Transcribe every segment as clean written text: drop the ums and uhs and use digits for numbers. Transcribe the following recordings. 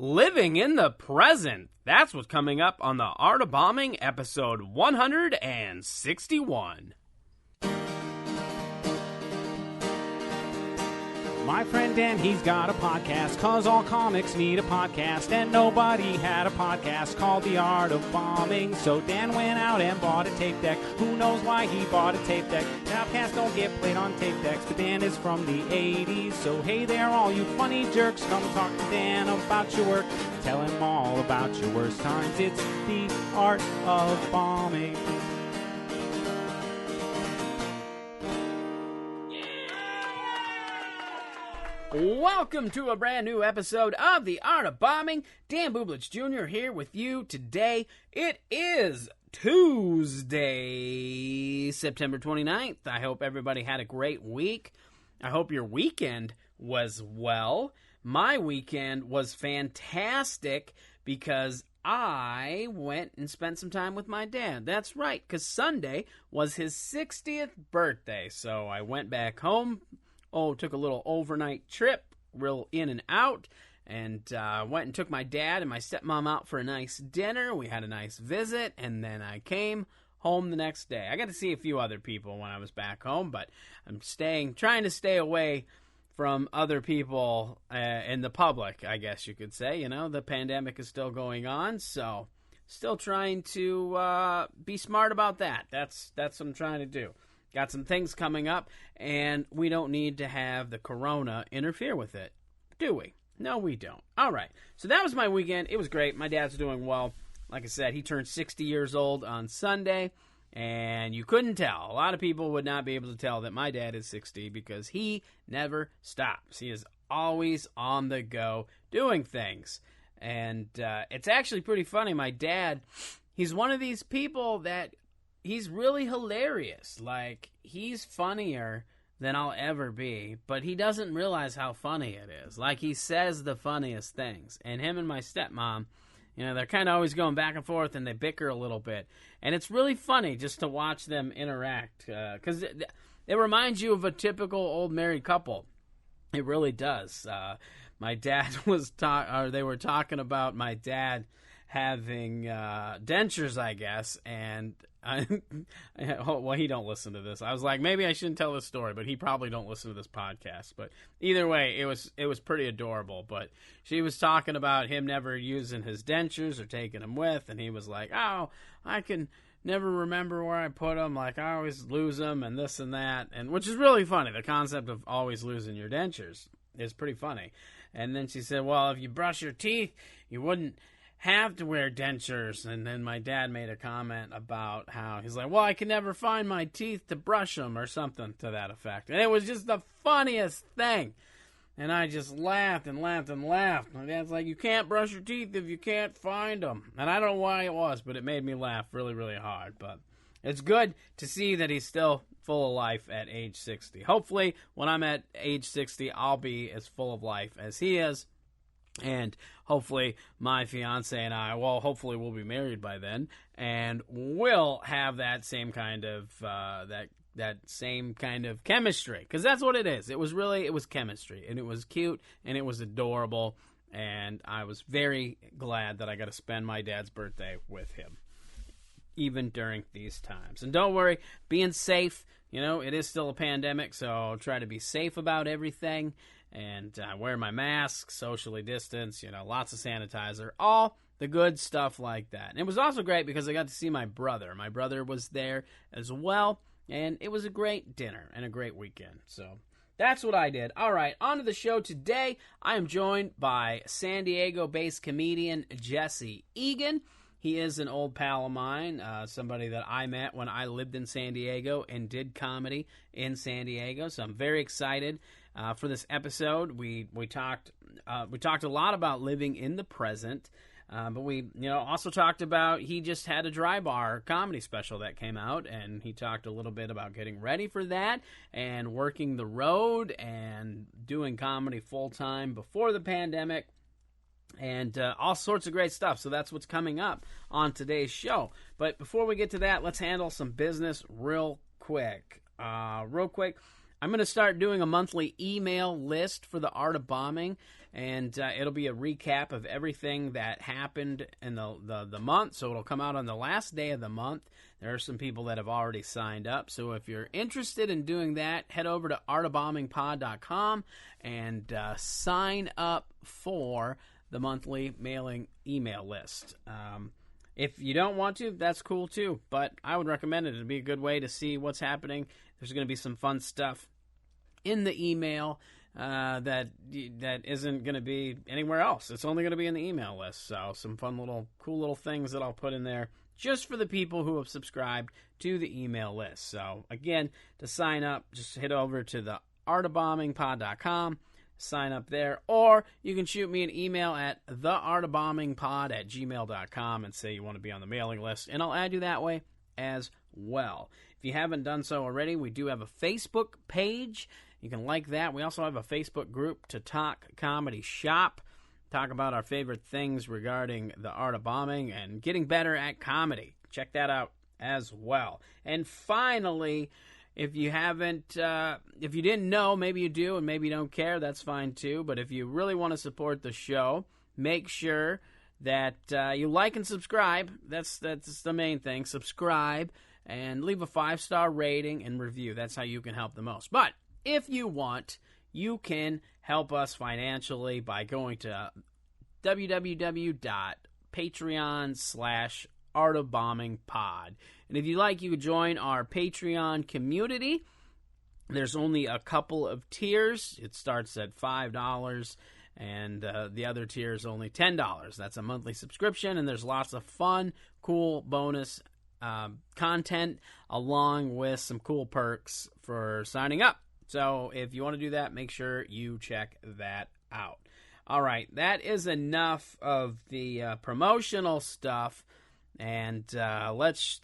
Living in the present. That's what's coming up on The Art of Bombing, episode 161. My friend Dan, he's got a podcast, 'cause all comics need a podcast, and nobody had a podcast called The Art of Bombing. So Dan went out and bought a tape deck. Who knows why he bought a tape deck? Now podcasts don't get played on tape decks, but Dan is from the 80s. So hey there, all you funny jerks, come talk to Dan about your work. Tell him all about your worst times. It's The Art of Bombing. Welcome to a brand new episode of The Art of Bombing. Dan Bublitz Jr. here with you today. It is Tuesday, September 29th. I hope everybody had a great week. I hope your weekend was well. My weekend was fantastic because I went and spent some time with my dad. That's right, because Sunday was his 60th birthday. So I went back home. Took a little overnight trip, real in and out, and went and took my dad and my stepmom out for a nice dinner. We had a nice visit, and then I came home the next day. I got to see a few other people when I was back home, but I'm trying to stay away from other people in the public, I guess you could say. You know, the pandemic is still going on, so still trying to be smart about that. That's what I'm trying to do. Got some things coming up, and we don't need to have the corona interfere with it, do we? No, we don't. All right, so that was my weekend. It was great. My dad's doing well. Like I said, he turned 60 years old on Sunday, and you couldn't tell. A lot of people would not be able to tell that my dad is 60 because he never stops. He is always on the go doing things, and it's actually pretty funny. My dad, he's one of these people that he's really hilarious. Like, he's funnier than I'll ever be, but he doesn't realize how funny it is. Like, he says the funniest things. And him and my stepmom, you know, they're kind of always going back and forth, and they bicker a little bit. And it's really funny just to watch them interact, because it reminds you of a typical old married couple. It really does. My dad they were talking about my dad having dentures, I guess, and well, he don't listen to this. I was like, maybe I shouldn't tell this story, but he probably don't listen to this podcast. But either way, it was pretty adorable. But she was talking about him never using his dentures or taking them with, and he was like, oh, I can never remember where I put them. Like, I always lose them and this and that, and which is really funny. The concept of always losing your dentures is pretty funny. And then she said, well, if you brush your teeth, you wouldn't have to wear dentures. And then my dad made a comment about how he's like, well, I can never find my teeth to brush them or something to that effect. And it was just the funniest thing. And I just laughed and laughed and laughed. My dad's like, you can't brush your teeth if you can't find them. And I don't know why it was, but it made me laugh really, really hard. But it's good to see that he's still full of life at age 60. Hopefully, when I'm at age 60, I'll be as full of life as he is. And hopefully my fiance and I, well, hopefully we'll be married by then, and we'll have that same kind of that same kind of chemistry, because that's what it is. It was chemistry, and it was cute, and it was adorable, and I was very glad that I got to spend my dad's birthday with him, even during these times. And don't worry, being safe, you know, it is still a pandemic, so try to be safe about everything. And wear my mask, socially distance, you know, lots of sanitizer, all the good stuff like that. And it was also great because I got to see my brother. My brother was there as well, and it was a great dinner and a great weekend. So that's what I did. All right, on to the show today. I am joined by San Diego-based comedian Jesse Egan. He is an old pal of mine, somebody that I met when I lived in San Diego and did comedy in San Diego. So I'm very excited for this episode. We talked a lot about living in the present, but we also talked about, he just had a Dry Bar comedy special that came out, and he talked a little bit about getting ready for that and working the road and doing comedy full time before the pandemic. And all sorts of great stuff. So that's what's coming up on today's show. But before we get to that, let's handle some business real quick. I'm going to start doing a monthly email list for the Art of Bombing. and it'll be a recap of everything that happened in the month. So it'll come out on the last day of the month. There are some people that have already signed up. So if you're interested in doing that, head over to artofbombingpod.com and sign up for the monthly mailing email list. If you don't want to, that's cool too, but I would recommend it. It'd be a good way to see what's happening. There's going to be some fun stuff in the email that isn't going to be anywhere else. It's only going to be in the email list. So some fun cool little things that I'll put in there just for the people who have subscribed to the email list. So again, to sign up, just head over to the artofbombingpod.com, sign up there, or you can shoot me an email at theartofbombingpod@gmail.com and say you want to be on the mailing list, and I'll add you that way as well. If you haven't done so already, we do have a Facebook page. You can like that. We also have a Facebook group to talk comedy shop, talk about our favorite things regarding the art of bombing and getting better at comedy. Check that out as well. And finally, if you didn't know, maybe you do and maybe you don't care, that's fine too. But if you really want to support the show, make sure that you like and subscribe. That's the main thing. Subscribe and leave a 5-star rating and review. That's how you can help the most. But if you want, you can help us financially by going to www.patreon.com/artofbombingpod. And if you like, you could join our Patreon community. There's only a couple of tiers. It starts at $5, and the other tier is only $10. That's a monthly subscription, and there's lots of fun, cool bonus content along with some cool perks for signing up. So if you want to do that, make sure you check that out. All right, that is enough of the promotional stuff. And let's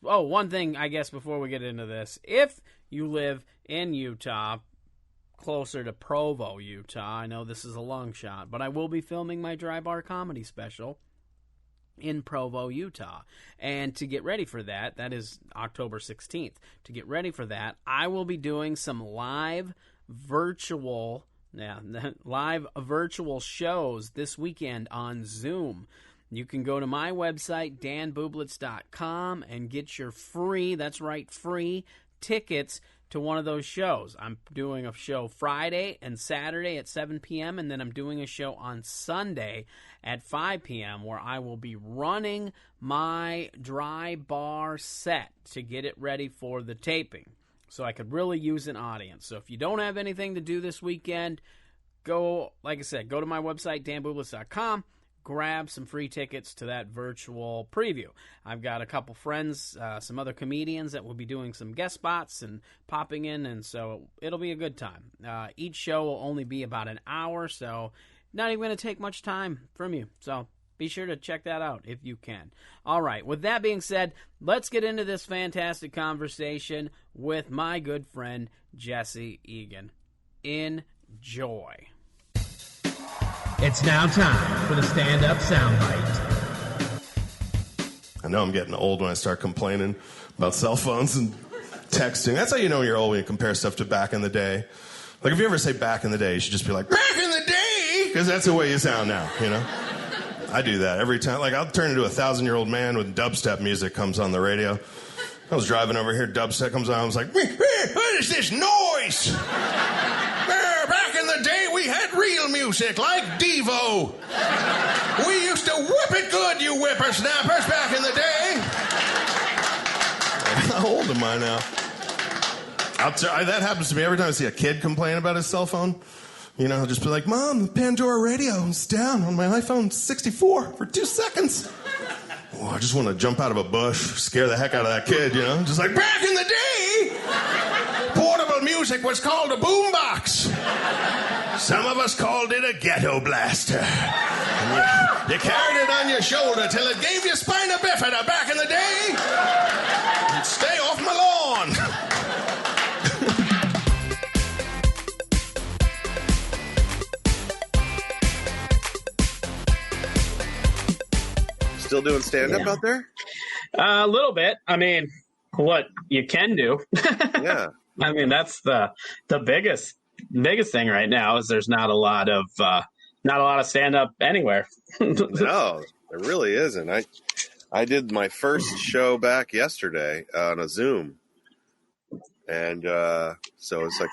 one thing, I guess, before we get into this. If you live in Utah, closer to Provo, Utah, I know this is a long shot, but I will be filming my Dry Bar comedy special in Provo, Utah. And to get ready for that, that is October 16th. To get ready for that, I will be doing some live virtual shows this weekend on Zoom. You can go to my website, danbublitz.com, and get your free tickets to one of those shows. I'm doing a show Friday and Saturday at 7 p.m., and then I'm doing a show on Sunday at 5 p.m. where I will be running my Dry Bar set to get it ready for the taping. So I could really use an audience. So if you don't have anything to do this weekend, go to my website, danbublitz.com, grab some free tickets to that virtual preview. I've got a couple friends, some other comedians that will be doing some guest spots and popping in, and so it'll be a good time. Each show will only be about an hour, so not even going to take much time from you. So be sure to check that out if you can. All right, with that being said, let's get into this fantastic conversation with my good friend, Jesse Egan. Enjoy. It's now time for the stand-up soundbite. I know I'm getting old when I start complaining about cell phones and texting. That's how you know you're old when you compare stuff to back in the day. Like, if you ever say back in the day, you should just be like, back in the day! Because that's the way you sound now, you know? I do that every time. Like, I'll turn into a 1,000-year-old man when dubstep music comes on the radio. I was driving over here, dubstep comes on, I was like, what is this noise? Back in the day, we had real music like Devo. We used to whip it good, you whippersnappers, back in the day. How old am I now? That happens to me every time I see a kid complain about his cell phone. You know, I'll just be like, Mom, the Pandora radio is down on my iPhone 64 for 2 seconds. Oh, I just want to jump out of a bush, scare the heck out of that kid, you know? Just like, back in the day, portable music was called a boombox. Some of us called it a ghetto blaster. And you carried it on your shoulder till it gave you spina bifida back in the day. And stay off my lawn. Still doing stand-up out there? A little bit. I mean, what you can do. Yeah. I mean, that's the biggest thing right now is there's not a lot of not a lot of stand-up anywhere. No, there really isn't. I did my first show back yesterday on a Zoom, and so it's like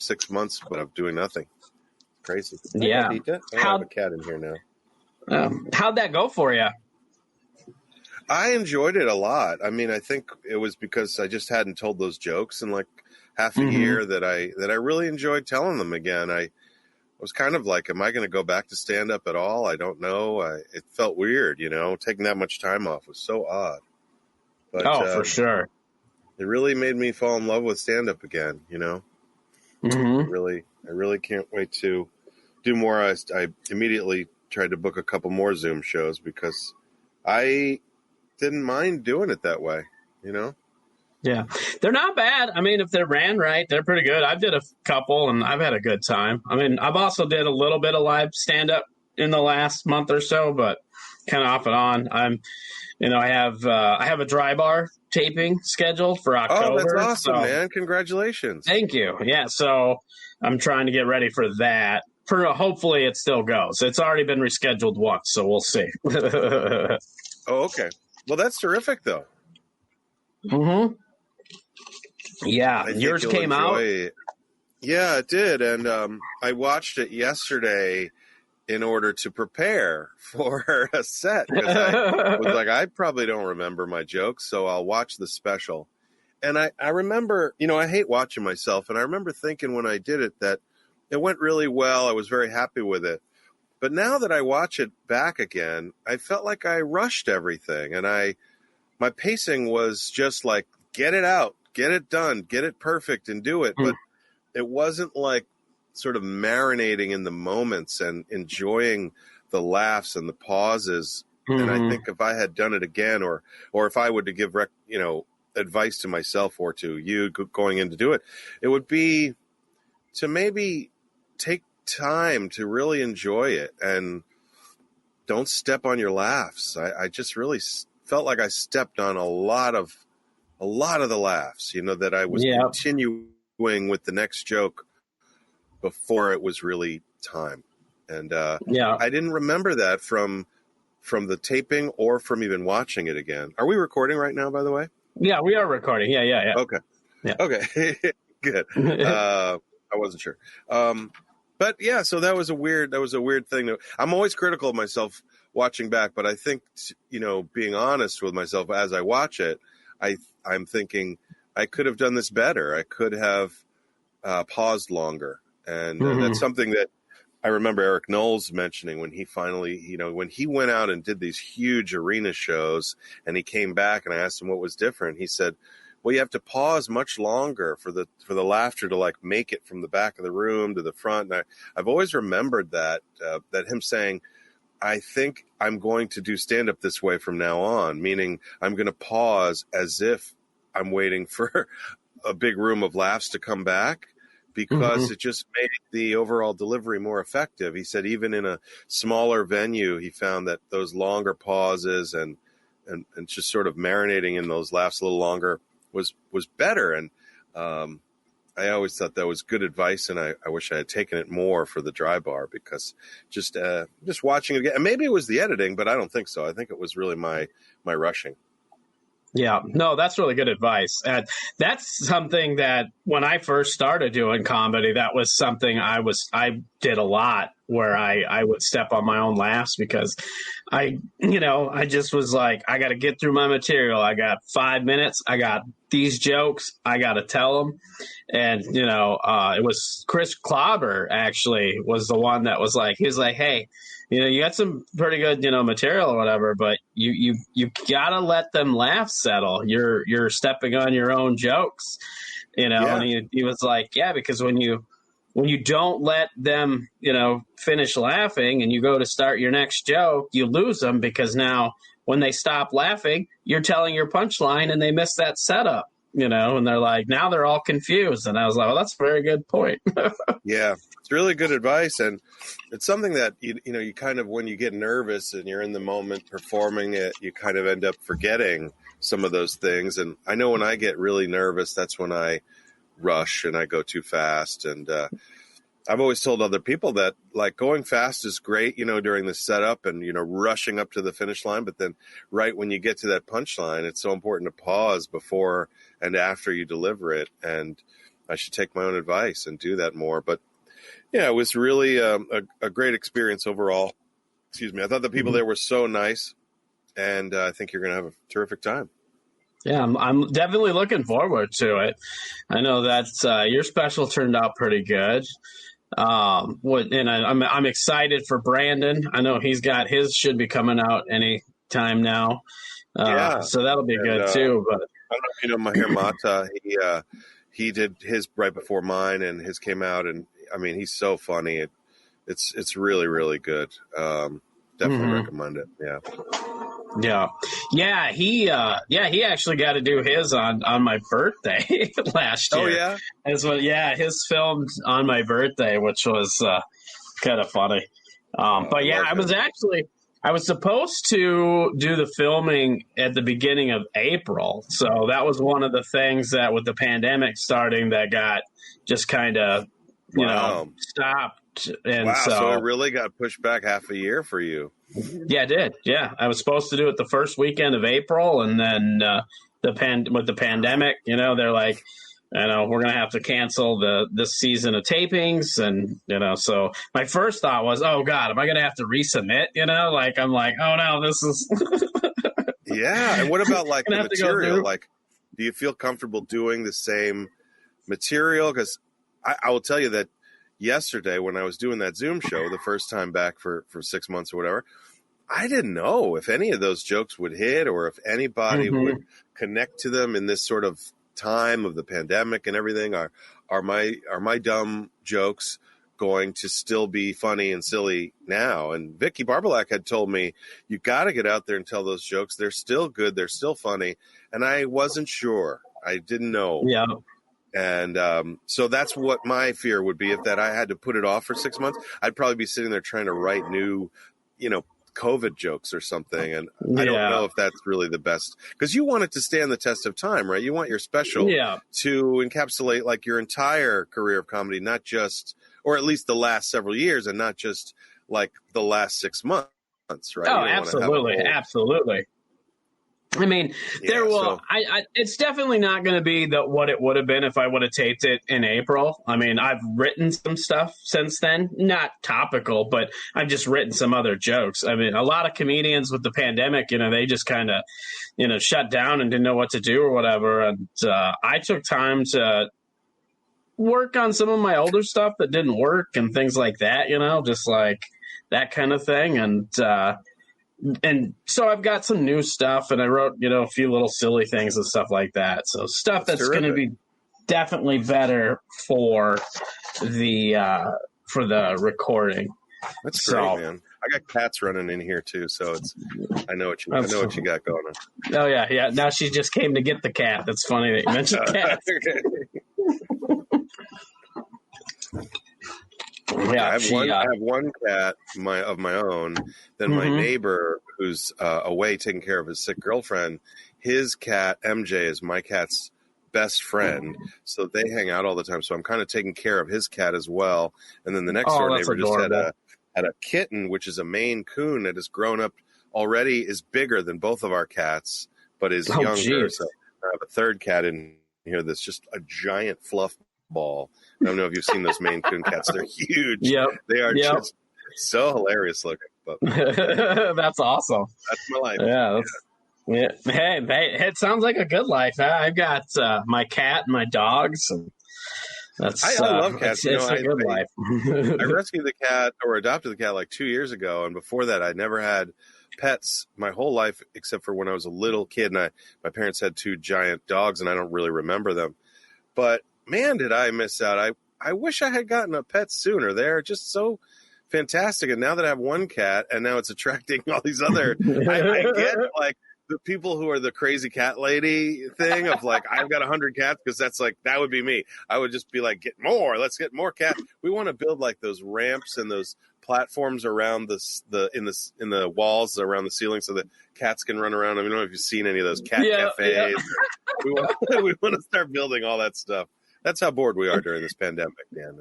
5-6 months, but I'm doing nothing. Crazy. Yeah. I have a cat in here now. How'd that go for you? I enjoyed it a lot. I mean, I think it was because I just hadn't told those jokes in like half a year that I really enjoyed telling them again. I was kind of like, am I going to go back to stand up at all? I don't know. It felt weird, taking that much time off was so odd. But, for sure. It really made me fall in love with stand up again, I really can't wait to do more. I immediately tried to book a couple more Zoom shows because I didn't mind doing it that way, Yeah, they're not bad. I mean, if they're ran right, they're pretty good. I've did a couple, and I've had a good time. I mean, I've also did a little bit of live stand-up in the last month or so, but kind of off and on. I have a dry bar taping scheduled for October. Oh, that's awesome, man! Congratulations. Thank you. Yeah, so I'm trying to get ready for that. Hopefully, it still goes. It's already been rescheduled once, so we'll see. Oh, okay. Well, that's terrific, though. Mm-hmm. Yeah, yours came out? Yeah, it did. And I watched it yesterday in order to prepare for a set. Because I was like, I probably don't remember my jokes, so I'll watch the special. And I remember, I hate watching myself. And I remember thinking when I did it that it went really well. I was very happy with it. But now that I watch it back again, I felt like I rushed everything. And my pacing was just like, get it out, get it done, get it perfect and do it. But it wasn't like sort of marinating in the moments and enjoying the laughs and the pauses. And I think if I had done it again, or if I were to give, advice to myself or to you going in to do it, it would be to maybe take time to really enjoy it and don't step on your laughs. I just really felt like I stepped on a lot of the laughs, that I was continuing with the next joke before it was really time. And I didn't remember that from the taping or from even watching it again. Are we recording right now, by the way? Yeah, we are recording. Yeah. Okay. Yeah. Okay. Good. I wasn't sure. But yeah, so that was a weird thing. I'm always critical of myself watching back, but I think, being honest with myself as I watch it, I'm thinking I could have done this better. I could have paused longer. And that's something that I remember Eric Knowles mentioning when he finally, when he went out and did these huge arena shows and he came back and I asked him what was different. He said, well, you have to pause much longer for the laughter to like make it from the back of the room to the front. And I've always remembered that him saying, I think I'm going to do stand-up this way from now on, meaning I'm going to pause as if I'm waiting for a big room of laughs to come back, because it just made the overall delivery more effective. He said even in a smaller venue, he found that those longer pauses and just sort of marinating in those laughs a little longer was better. And I always thought that was good advice, and I wish I had taken it more for the dry bar, because just watching it again, and maybe it was the editing, but I don't think so. I think it was really my rushing. Yeah, no, that's really good advice. And that's something that when I first started doing comedy, that was something I did a lot, where I would step on my own laughs, because I just was like, I got to get through my material. I got 5 minutes. I got these jokes. I got to tell them. And, it was Chris Clobber actually was the one that was like, he was like, hey, you got some pretty good, material or whatever, but you gotta let them laugh settle. You're stepping on your own jokes, Yeah. And he was like, yeah, because when you don't let them, finish laughing and you go to start your next joke, you lose them, because now when they stop laughing, you're telling your punchline and they miss that setup, and they're like, now they're all confused. And I was like, well, that's a very good point. Yeah, it's really good advice. And it's something that, you kind of, when you get nervous and you're in the moment performing it, you kind of end up forgetting some of those things. And I know when I get really nervous, that's when I rush and I go too fast. And I've always told other people that, like, going fast is great, during the setup and, rushing up to the finish line. But then right when you get to that punchline, it's so important to pause before and after you deliver it. And I should take my own advice and do that more. But, yeah, it was really a great experience overall. Excuse me. I thought the people there were so nice, and I think you're going to have a terrific time. Yeah, I'm definitely looking forward to it. I know that your special turned out pretty good. I'm excited for Brandon. I know he's got his should be coming out any time now. So that'll be good too. But I don't know if you know Mahir Mata. He did his right before mine, and his came out, and I mean, he's so funny. It's really, really good. Definitely recommend it. Yeah. He actually got to do his on my birthday last year. Oh yeah, his filmed on my birthday, which was kind of funny. But yeah, I was supposed to do the filming at the beginning of April, so that was one of the things that with the pandemic starting that got just kind of stopped. And so it really got pushed back half a year for you. Yeah, it did. Yeah, I was supposed to do it the first weekend of April, and then with the pandemic, they're like, we're going to have to cancel this season of tapings, and so my first thought was, oh God, am I going to have to resubmit? I'm like, oh no, this is. Yeah, and what about like the material? Like, do you feel comfortable doing the same material? Because I will tell you that. Yesterday, when I was doing that Zoom show, the first time back for 6 months or whatever, I didn't know if any of those jokes would hit or if anybody would connect to them in this sort of time of the pandemic and everything. Are my dumb jokes going to still be funny and silly now? And Vicky Barbalak had told me, you got to get out there and tell those jokes. They're still good. They're still funny. And I wasn't sure. I didn't know. Yeah. And so that's what my fear would be, if that I had to put it off for 6 months. I'd probably be sitting there trying to write new, COVID jokes or something. And I don't know if that's really the best, because you want it to stand the test of time, right? You want your special to encapsulate like your entire career of comedy, not just, or at least the last several years, and not just like the last 6 months, right? Oh, absolutely. Absolutely. I mean, it's definitely not going to be what it would have been if I would have taped it in April. I mean, I've written some stuff since then, not topical, but I've just written some other jokes. I mean, a lot of comedians with the pandemic, they just kind of, shut down and didn't know what to do or whatever. And I took time to work on some of my older stuff that didn't work and things like that, just like that kind of thing. And so I've got some new stuff, and I wrote, a few little silly things and stuff like that. So stuff that's going to be definitely better for the recording. That's great, man. I got cats running in here too, so I know what you got going on. Oh yeah. Now she just came to get the cat. That's funny that you mentioned cats. I have one cat of my own. Then my neighbor, who's away taking care of his sick girlfriend, his cat MJ is my cat's best friend, so they hang out all the time. So I'm kind of taking care of his cat as well. And then the next door neighbor just had a kitten, which is a Maine Coon that has grown up already, is bigger than both of our cats, but is younger. Geez. So I have a third cat in here that's just a giant fluff ball. I don't know if you've seen those Maine Coon cats. They're huge. Yep. They are just so hilarious looking. But that's awesome. That's my life. Yeah. Hey, it sounds like a good life. I've got my cat and my dogs. And I love cats. It's a good life. I rescued the cat or adopted the cat like 2 years ago. And before that, I'd never had pets my whole life, except for when I was a little kid. And my parents had 2 giant dogs, and I don't really remember them. But man, did I miss out. I wish I had gotten a pet sooner. They're just so fantastic. And now that I have one cat, and now it's attracting all these other, I get like the people who are the crazy cat lady thing of like, I've got 100 cats, because that's like, that would be me. I would just be like, let's get more cats. We want to build like those ramps and those platforms around in the walls around the ceiling so that cats can run around. I don't know if you've seen any of those cat cafes. We want to start building all that stuff. That's how bored we are during this pandemic, Dan.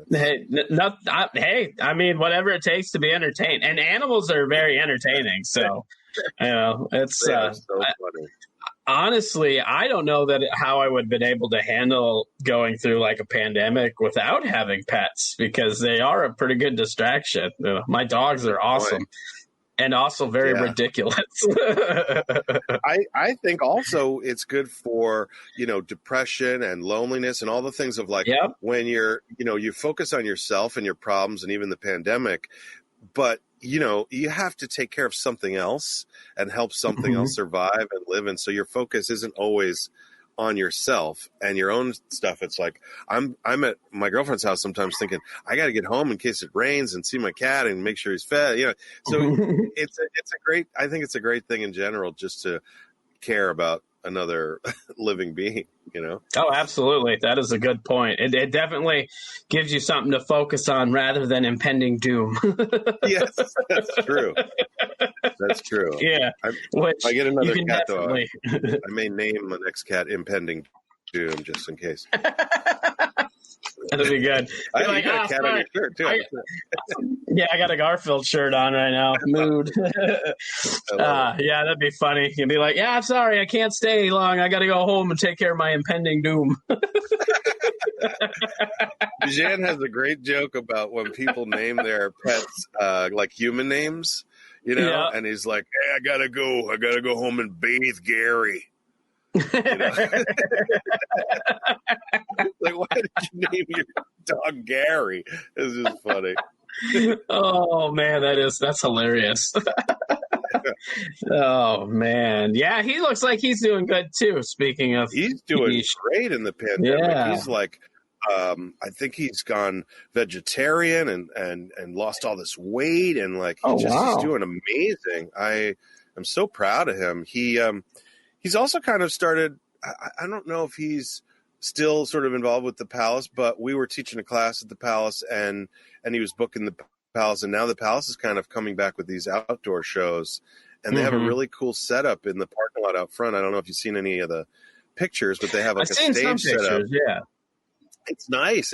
Hey, I mean, whatever it takes to be entertained. And animals are very entertaining. So, it's so funny. Honestly, I don't know how I would have been able to handle going through like a pandemic without having pets, because they are a pretty good distraction. My dogs are awesome. Boy. And also very ridiculous. I think also it's good for, depression and loneliness and all the things of like when you're, you focus on yourself and your problems and even the pandemic, but, you have to take care of something else and help something else survive and live. And so your focus isn't always on yourself and your own stuff. It's like I'm at my girlfriend's house sometimes thinking I got to get home in case it rains and see my cat and make sure he's fed. So I think it's a great thing in general just to care about another living being. Oh, absolutely. That is a good point. It definitely gives you something to focus on rather than impending doom. Yes, that's true. That's true. Yeah. If I get another cat, though, I may name the next cat Impending Doom just in case. That'll be good. I got a cat on your shirt, too. I got a Garfield shirt on right now. Mood. That'd be funny. You'd be like, I'm sorry, I can't stay long. I got to go home and take care of my impending doom. Jan has a great joke about when people name their pets like human names, and he's like, hey, I gotta go home and bathe Gary. Like, why did you name your dog Gary? This is funny. Oh man, that's hilarious. Oh man, yeah, he looks like he's doing good too. Speaking of, he's doing great in the pandemic. Yeah. He's like, I think he's gone vegetarian and lost all this weight and like he's doing amazing. I'm so proud of him. He's also kind of started. I don't know if he's still sort of involved with the Palace, but we were teaching a class at the Palace and he was booking the Palace, and now the Palace is kind of coming back with these outdoor shows, and they have a really cool setup in the parking lot out front. I don't know if you've seen any of the pictures, but they have like a stage setup. Yeah. It's nice.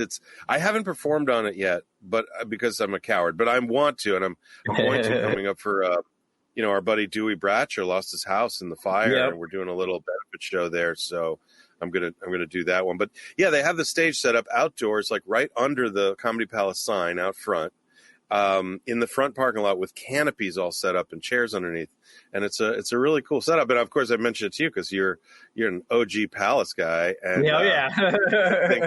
I haven't performed on it yet, but because I'm a coward, but I want to, and I'm going to coming up for our buddy Dewey Bratcher lost his house in the fire, and we're doing a little benefit show there. So I'm gonna do that one. But yeah, they have the stage set up outdoors, like right under the Comedy Palace sign out front, in the front parking lot with canopies all set up and chairs underneath. And it's a really cool setup. And of course, I mentioned it to you because you're an OG Palace guy, and I think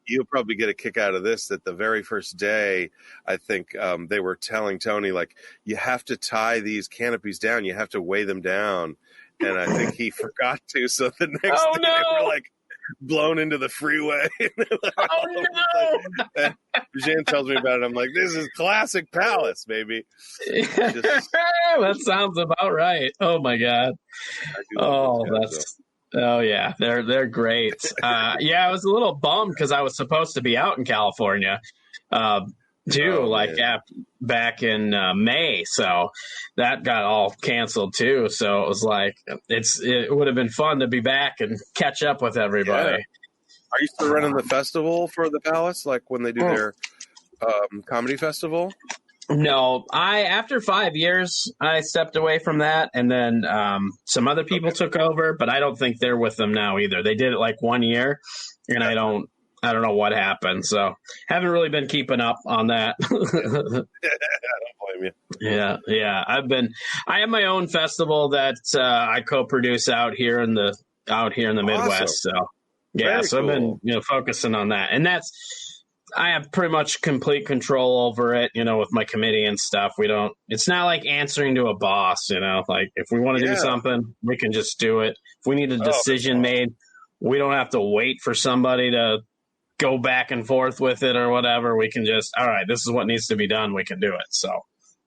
you'll probably get a kick out of this, that the very first day, I think they were telling Tony, like, you have to tie these canopies down. You have to weigh them down. And I think he forgot to. So the next day they were like blown into the freeway. And Jan tells me about it. I'm like, this is classic Palace, baby. That sounds about right. Oh, my God. Oh yeah, they're great. I was a little bummed because I was supposed to be out in California, back in May. So that got all canceled too. So it was like it would have been fun to be back and catch up with everybody. Yeah. Are you still running the festival for the Palace, like when they do their comedy festival? No, after 5 years, I stepped away from that, and then some other people took over, but I don't think they're with them now either. They did it like 1 year, and I don't know what happened, so haven't really been keeping up on that. I don't blame you. Yeah. I have my own festival that I co-produce out here in the Midwest. So Very so cool. I've been focusing on that, and I have pretty much complete control over it, with my committee and stuff. It's not like answering to a boss, like if we want to do something, we can just do it. If we need a decision made, we don't have to wait for somebody to go back and forth with it or whatever. We can just, all right, this is what needs to be done. We can do it. So,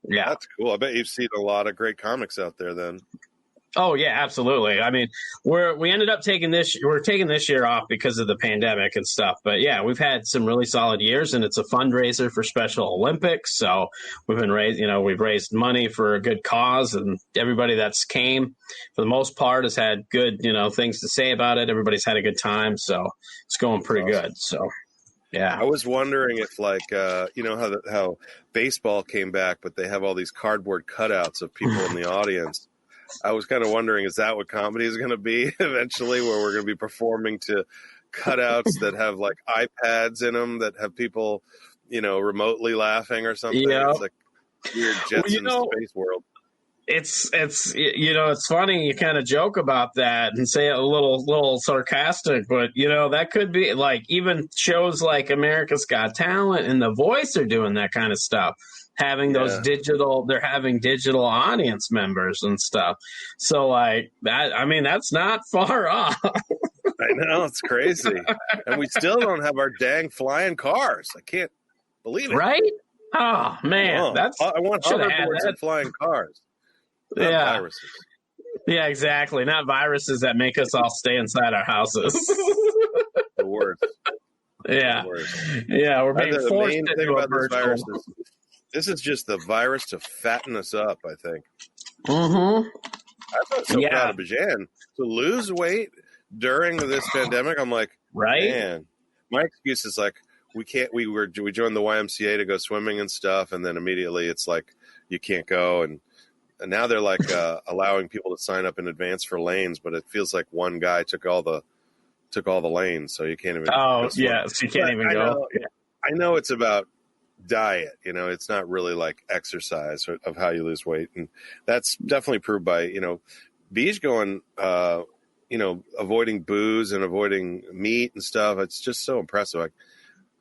yeah. That's cool. I bet you've seen a lot of great comics out there then. Oh yeah, absolutely. I mean, we ended up taking this year off because of the pandemic and stuff. But yeah, we've had some really solid years, and it's a fundraiser for Special Olympics. So we've raised money for a good cause, and everybody that's came for the most part has had good, things to say about it. Everybody's had a good time, so it's going pretty good. So Yeah. I was wondering if, like, how baseball came back, but they have all these cardboard cutouts of people in the audience. I was kind of wondering, is that what comedy is going to be eventually, where we're going to be performing to cutouts that have like iPads in them that have people, remotely laughing or something? Yeah. It's like weird Jetsons space world. It's it's funny you kind of joke about that and say it a little sarcastic, but that could be like even shows like America's Got Talent and The Voice are doing that kind of stuff, having those they're having digital audience members and stuff. So like that, I mean, that's not far off. I know, it's crazy, and we still don't have our dang flying cars. I can't believe it. Right? Oh man, I want hoverboards and flying cars. Not viruses. Yeah, exactly. Not viruses that make us all stay inside our houses. The worst. Yeah. The worst. Yeah, we're being forced the main into thing a about this virtual. virus this is just the virus to fatten us up, I think. Mm-hmm. I'm so proud of Bajan. To lose weight during this pandemic, I'm like, man. My excuse is like, we joined the YMCA to go swimming and stuff, and then immediately it's like you can't go, and now they're like allowing people to sign up in advance for lanes, but it feels like one guy took all the lanes, so you can't even. Oh yeah, so you can't even go. I know it's about diet. It's not really like exercise of how you lose weight, and that's definitely proved by Beej going avoiding booze and avoiding meat and stuff. It's just so impressive.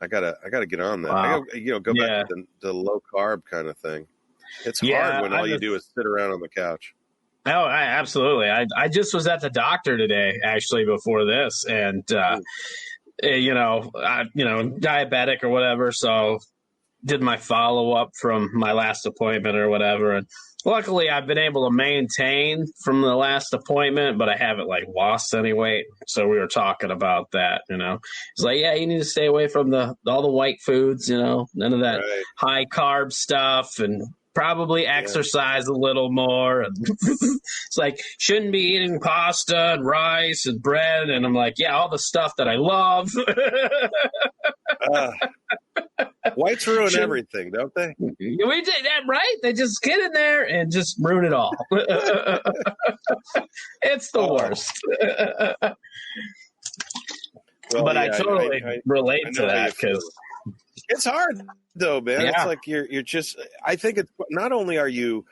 I gotta get on that. Wow. I gotta go back to the low carb kind of thing. It's hard when all you do is sit around on the couch. Oh, absolutely. I just was at the doctor today, actually, before this, and diabetic or whatever. So did my follow up from my last appointment or whatever, and luckily I've been able to maintain from the last appointment, but I haven't like lost any weight. So we were talking about that. It's like, yeah, you need to stay away from all the white foods. None of that high carb stuff, and probably exercise a little more. And it's like, shouldn't be eating pasta and rice and bread. And I'm like, yeah, all the stuff that I love. Whites ruin everything, don't they? We did that, right? They just get in there and just ruin it all. It's the worst. But I totally relate to that because it's hard, though, man. Yeah. It's like you're just. I think it's not only are you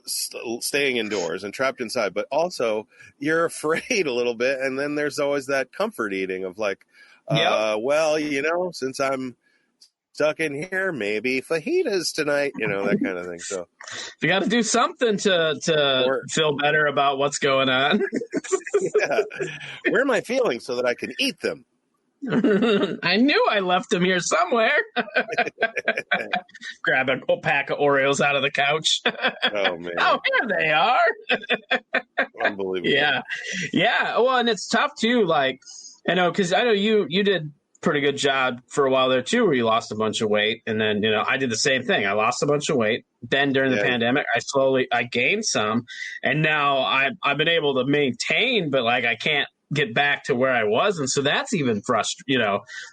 staying indoors and trapped inside, but also you're afraid a little bit, and then there's always that comfort eating of like, well, since I'm stuck in here, maybe fajitas tonight, that kind of thing. So you got to do something to feel better about what's going on. Where am I feeling so that I can eat them? I knew I left them here somewhere. Grab a pack of Oreos out of the couch. Oh, man. Oh, here they are. Unbelievable. Yeah. Well, and it's tough, too. Like, because I know you did pretty good job for a while there, too, where you lost a bunch of weight. And then, I did the same thing. I lost a bunch of weight. Then during the pandemic, I gained some. And now I've been able to maintain, but, like, I can't get back to where I was, and so that's even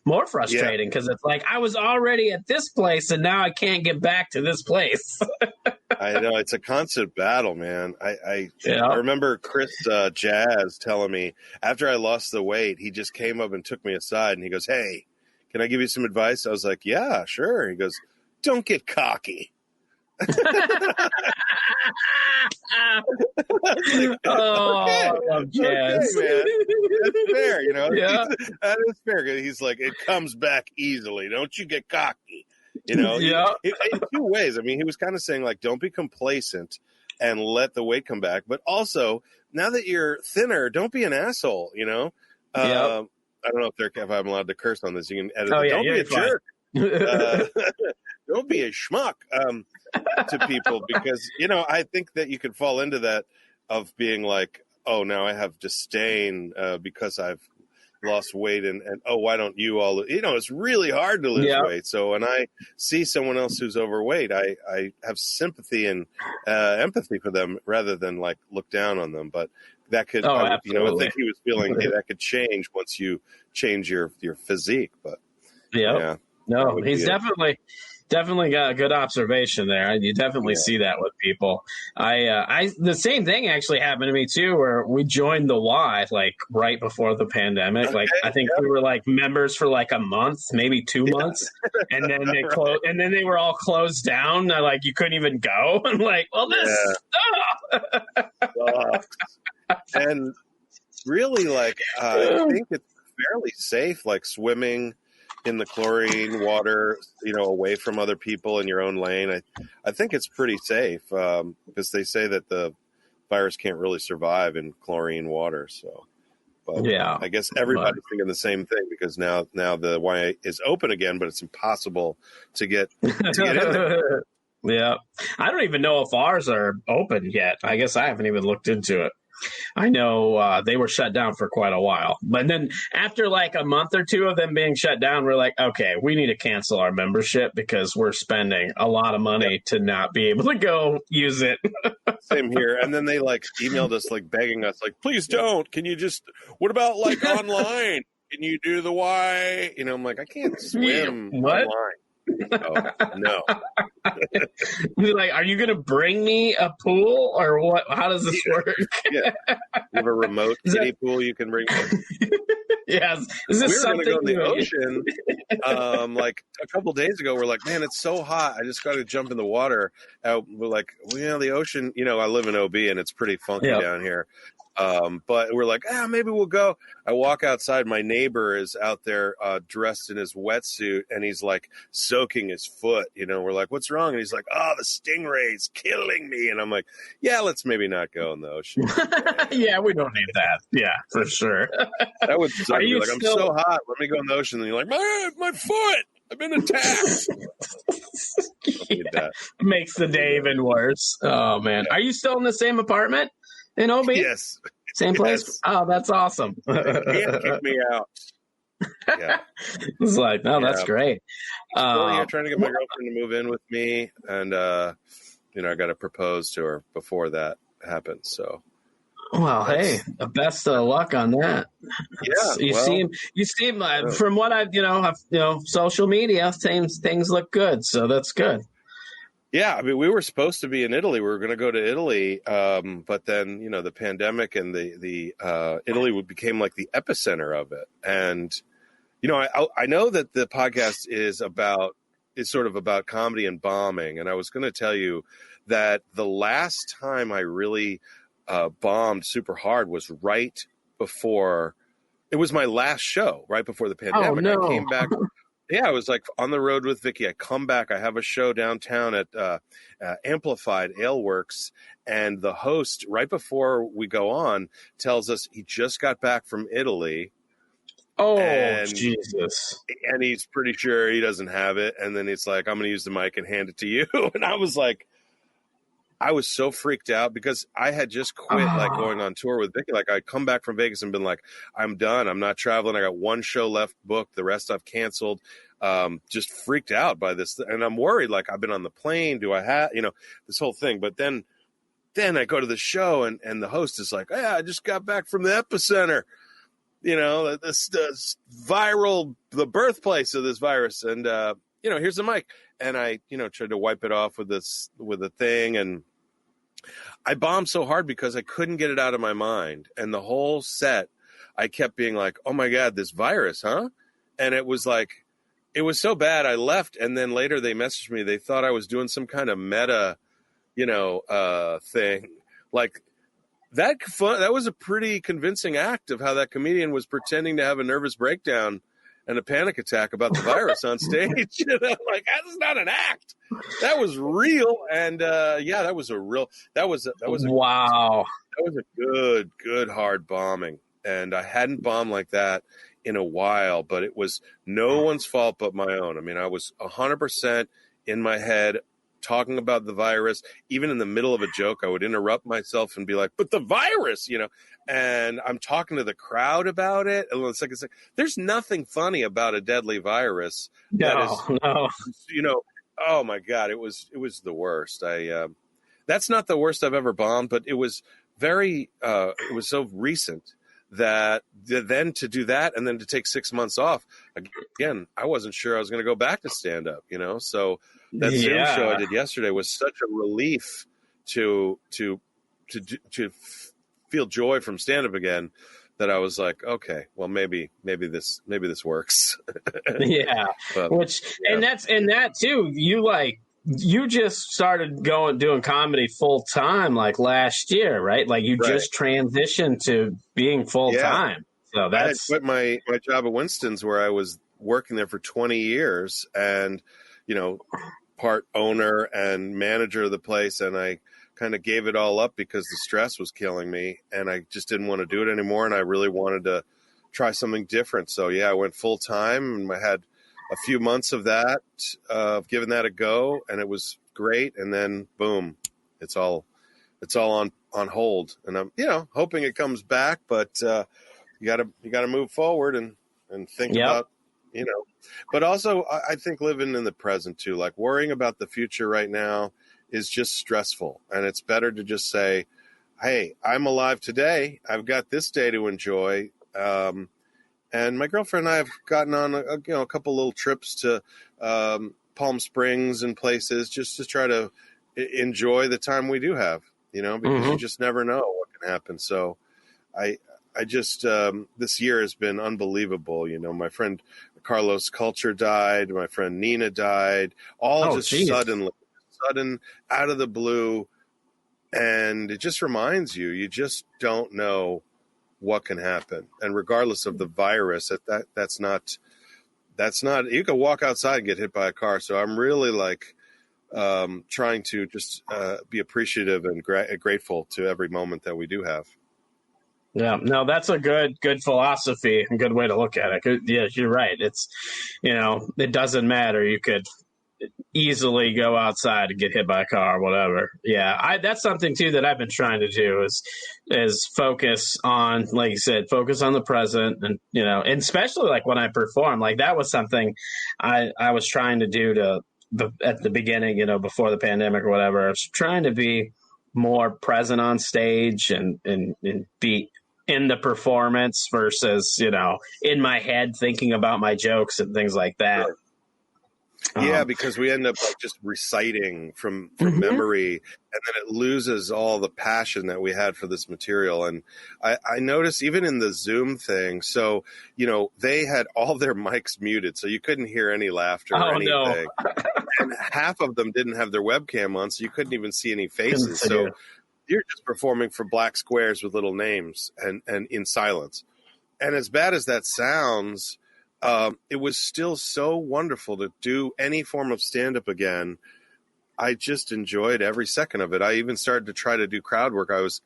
more frustrating because it's like I was already at this place and now I can't get back to this place. I know, it's a constant battle, man. I remember Chris Jazz telling me after I lost the weight, he just came up and took me aside and he goes, "Hey, can I give you some advice?" I was like, "Yeah, sure." He goes, "Don't get cocky." I love Jazz. Okay, man. That's fair, that is fair. He's like, it comes back easily. Don't you get cocky, in 2 ways. I mean, he was kind of saying like, don't be complacent and let the weight come back, but also now that you're thinner, don't be an asshole. I don't know if I'm allowed to curse on this. You can edit. Don't be a jerk. Don't be a schmuck to people because, I think that you could fall into that of being like, oh, now I have disdain because I've lost weight and oh, why don't you all, it's really hard to lose weight. So when I see someone else who's overweight, I have sympathy and empathy for them rather than like look down on them. But that could, I think he was feeling, hey, that could change once you change your physique. But Yep. Yeah. No, he's definitely got a good observation there. You definitely see that with people. The same thing actually happened to me too, where we joined the Y like right before the pandemic. Like I think we were like members for like a month, maybe 2 months, and then they closed, and then they were all closed down. Like you couldn't even go. I'm like, well, this sucks. And really, like I think it's fairly safe, like swimming in the chlorine water, away from other people in your own lane. I think it's pretty safe because they say that the virus can't really survive in chlorine water. So, but I guess everybody's thinking the same thing because now the Y is open again, but it's impossible to get in there. Yeah, I don't even know if ours are open yet. I guess I haven't even looked into it. I know they were shut down for quite a while. But then after like a month or two of them being shut down, we're like, okay, we need to cancel our membership because we're spending a lot of money to not be able to go use it. Same here. And then they like emailed us like begging us like, please don't. Can you just, what about like online? Can you do the Y? I'm like, I can't swim online. Oh, no. You're like, are you going to bring me a pool or what? How does this work? You have a remote kiddie pool you can bring me. Yes. Is this we were going to go in the ocean like a couple days ago. We're like, man, it's so hot. I just got to jump in the water. We're like, well, the ocean, I live in OB and it's pretty funky down here. But we're like, maybe we'll go. I walk outside. My neighbor is out there dressed in his wetsuit, and he's like soaking his foot. We're like, what's wrong? And he's like, the stingray's killing me. And I'm like, let's maybe not go in the ocean. We don't need that. Yeah, for sure. That would suck. Are you like, I'm so hot. Let me go in the ocean. And you're like, my foot. I've been attacked. That makes the day even worse. Oh, man. Are you still in the same apartment? In OB? Yes. Same place? Yes. Oh, that's awesome. You can't kick me out. Yeah. It's like, that's great. Trying to get my girlfriend to move in with me. And, I got to propose to her before that happens. So. Well, hey, the best of luck on that. Yeah. You seem from what I've, social media, things look good. So that's good. Yeah, I mean, we were supposed to be in Italy. We were going to go to Italy, but then the pandemic and the Italy became like the epicenter of it. And I know that the podcast is sort of about comedy and bombing. And I was going to tell you that the last time I really bombed super hard was right before. It was my last show, right before the pandemic. Oh, no. I came back. Yeah, I was like on the road with Vicky. I come back. I have a show downtown at Amplified Ale Works, and the host, right before we go on, tells us he just got back from Italy. Oh, Jesus. And he's pretty sure he doesn't have it. And then he's like, I'm going to use the mic and hand it to you. And I was like, I was so freaked out because I had just quit like going on tour with Vicky. Like I'd come back from Vegas and been like, I'm done. I'm not traveling. I got one show left booked. The rest I've canceled. Just freaked out by this. And I'm worried, like I've been on the plane. Do I have, this whole thing. But then I go to the show and the host is like, I just got back from the epicenter. This viral, the birthplace of this virus. And, here's the mic. And I, tried to wipe it off with a thing. And I bombed so hard because I couldn't get it out of my mind. And the whole set, I kept being like, oh my God, this virus, huh? And it was like, it was so bad. I left. And then later they messaged me. They thought I was doing some kind of meta, thing. Like that was a pretty convincing act of how that comedian was pretending to have a nervous breakdown and a panic attack about the virus on stage. And I'm like, that's not an act. That was real. And that was wow. That was a good hard bombing. And I hadn't bombed like that in a while, but it was no one's fault but my own. I mean, I was 100% in my head talking about the virus. Even in the middle of a joke, I would interrupt myself and be like, but the virus, and I'm talking to the crowd about it. And it's like, there's nothing funny about a deadly virus. No. Oh my God, it was the worst. That's not the worst I've ever bombed, but it was it was so recent that then to do that and then to take 6 months off again, I wasn't sure I was going to go back to stand up, so that Zoom show I did yesterday was such a relief to feel joy from stand up again, that I was like, okay, well, maybe this works. Yeah. But, and that too, you just started doing comedy full time like last year, right? Like you just transitioned to being full time. So I had quit my job at Winston's, where I was working there for 20 years and, part owner and manager of the place. And I kind of gave it all up because the stress was killing me and I just didn't want to do it anymore. And I really wanted to try something different. So I went full time, and I had a few months of that, of giving that a go, and it was great. And then boom, it's all on hold, and I'm, hoping it comes back, but, you gotta move forward and think about, but also I think living in the present too, like worrying about the future right now is just stressful. And it's better to just say, hey, I'm alive today. I've got this day to enjoy. And my girlfriend and I have gotten on a couple little trips to Palm Springs and places just to try to enjoy the time we do have, because you just never know what can happen. So I just, this year has been unbelievable. My friend Carlos Culture died. My friend Nina died. Sudden out of the blue. And it just reminds you just don't know what can happen. And regardless of the virus, that's not, you can walk outside and get hit by a car. So I'm really trying to just be appreciative and grateful to every moment that we do have. Yeah, no, that's a good philosophy and good way to look at it. Yeah, you're right. It's, it doesn't matter. You could easily go outside and get hit by a car or whatever. Yeah, that's something too that I've been trying to do is focus on, like you said, focus on the present, and and especially like when I perform, like that was something I was trying to do at the beginning, before the pandemic or whatever. I was trying to be more present on stage and be in the performance versus, in my head thinking about my jokes and things like that. Sure. Yeah, because we end up just reciting from memory, and then it loses all the passion that we had for this material. And I noticed even in the Zoom thing, so, they had all their mics muted, so you couldn't hear any laughter or anything. No. And half of them didn't have their webcam on, so you couldn't even see any faces. So you're just performing for black squares with little names and in silence. And as bad as that sounds, it was still so wonderful to do any form of stand-up again. I just enjoyed every second of it. I even started to try to do crowd work. I was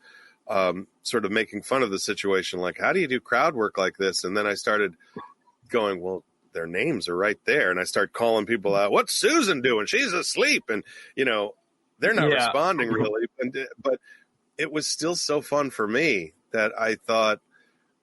sort of making fun of the situation, like, how do you do crowd work like this? And then I started going, well, their names are right there. And I start calling people out, what's Susan doing? She's asleep. And, they're not responding really. But it was still so fun for me that I thought,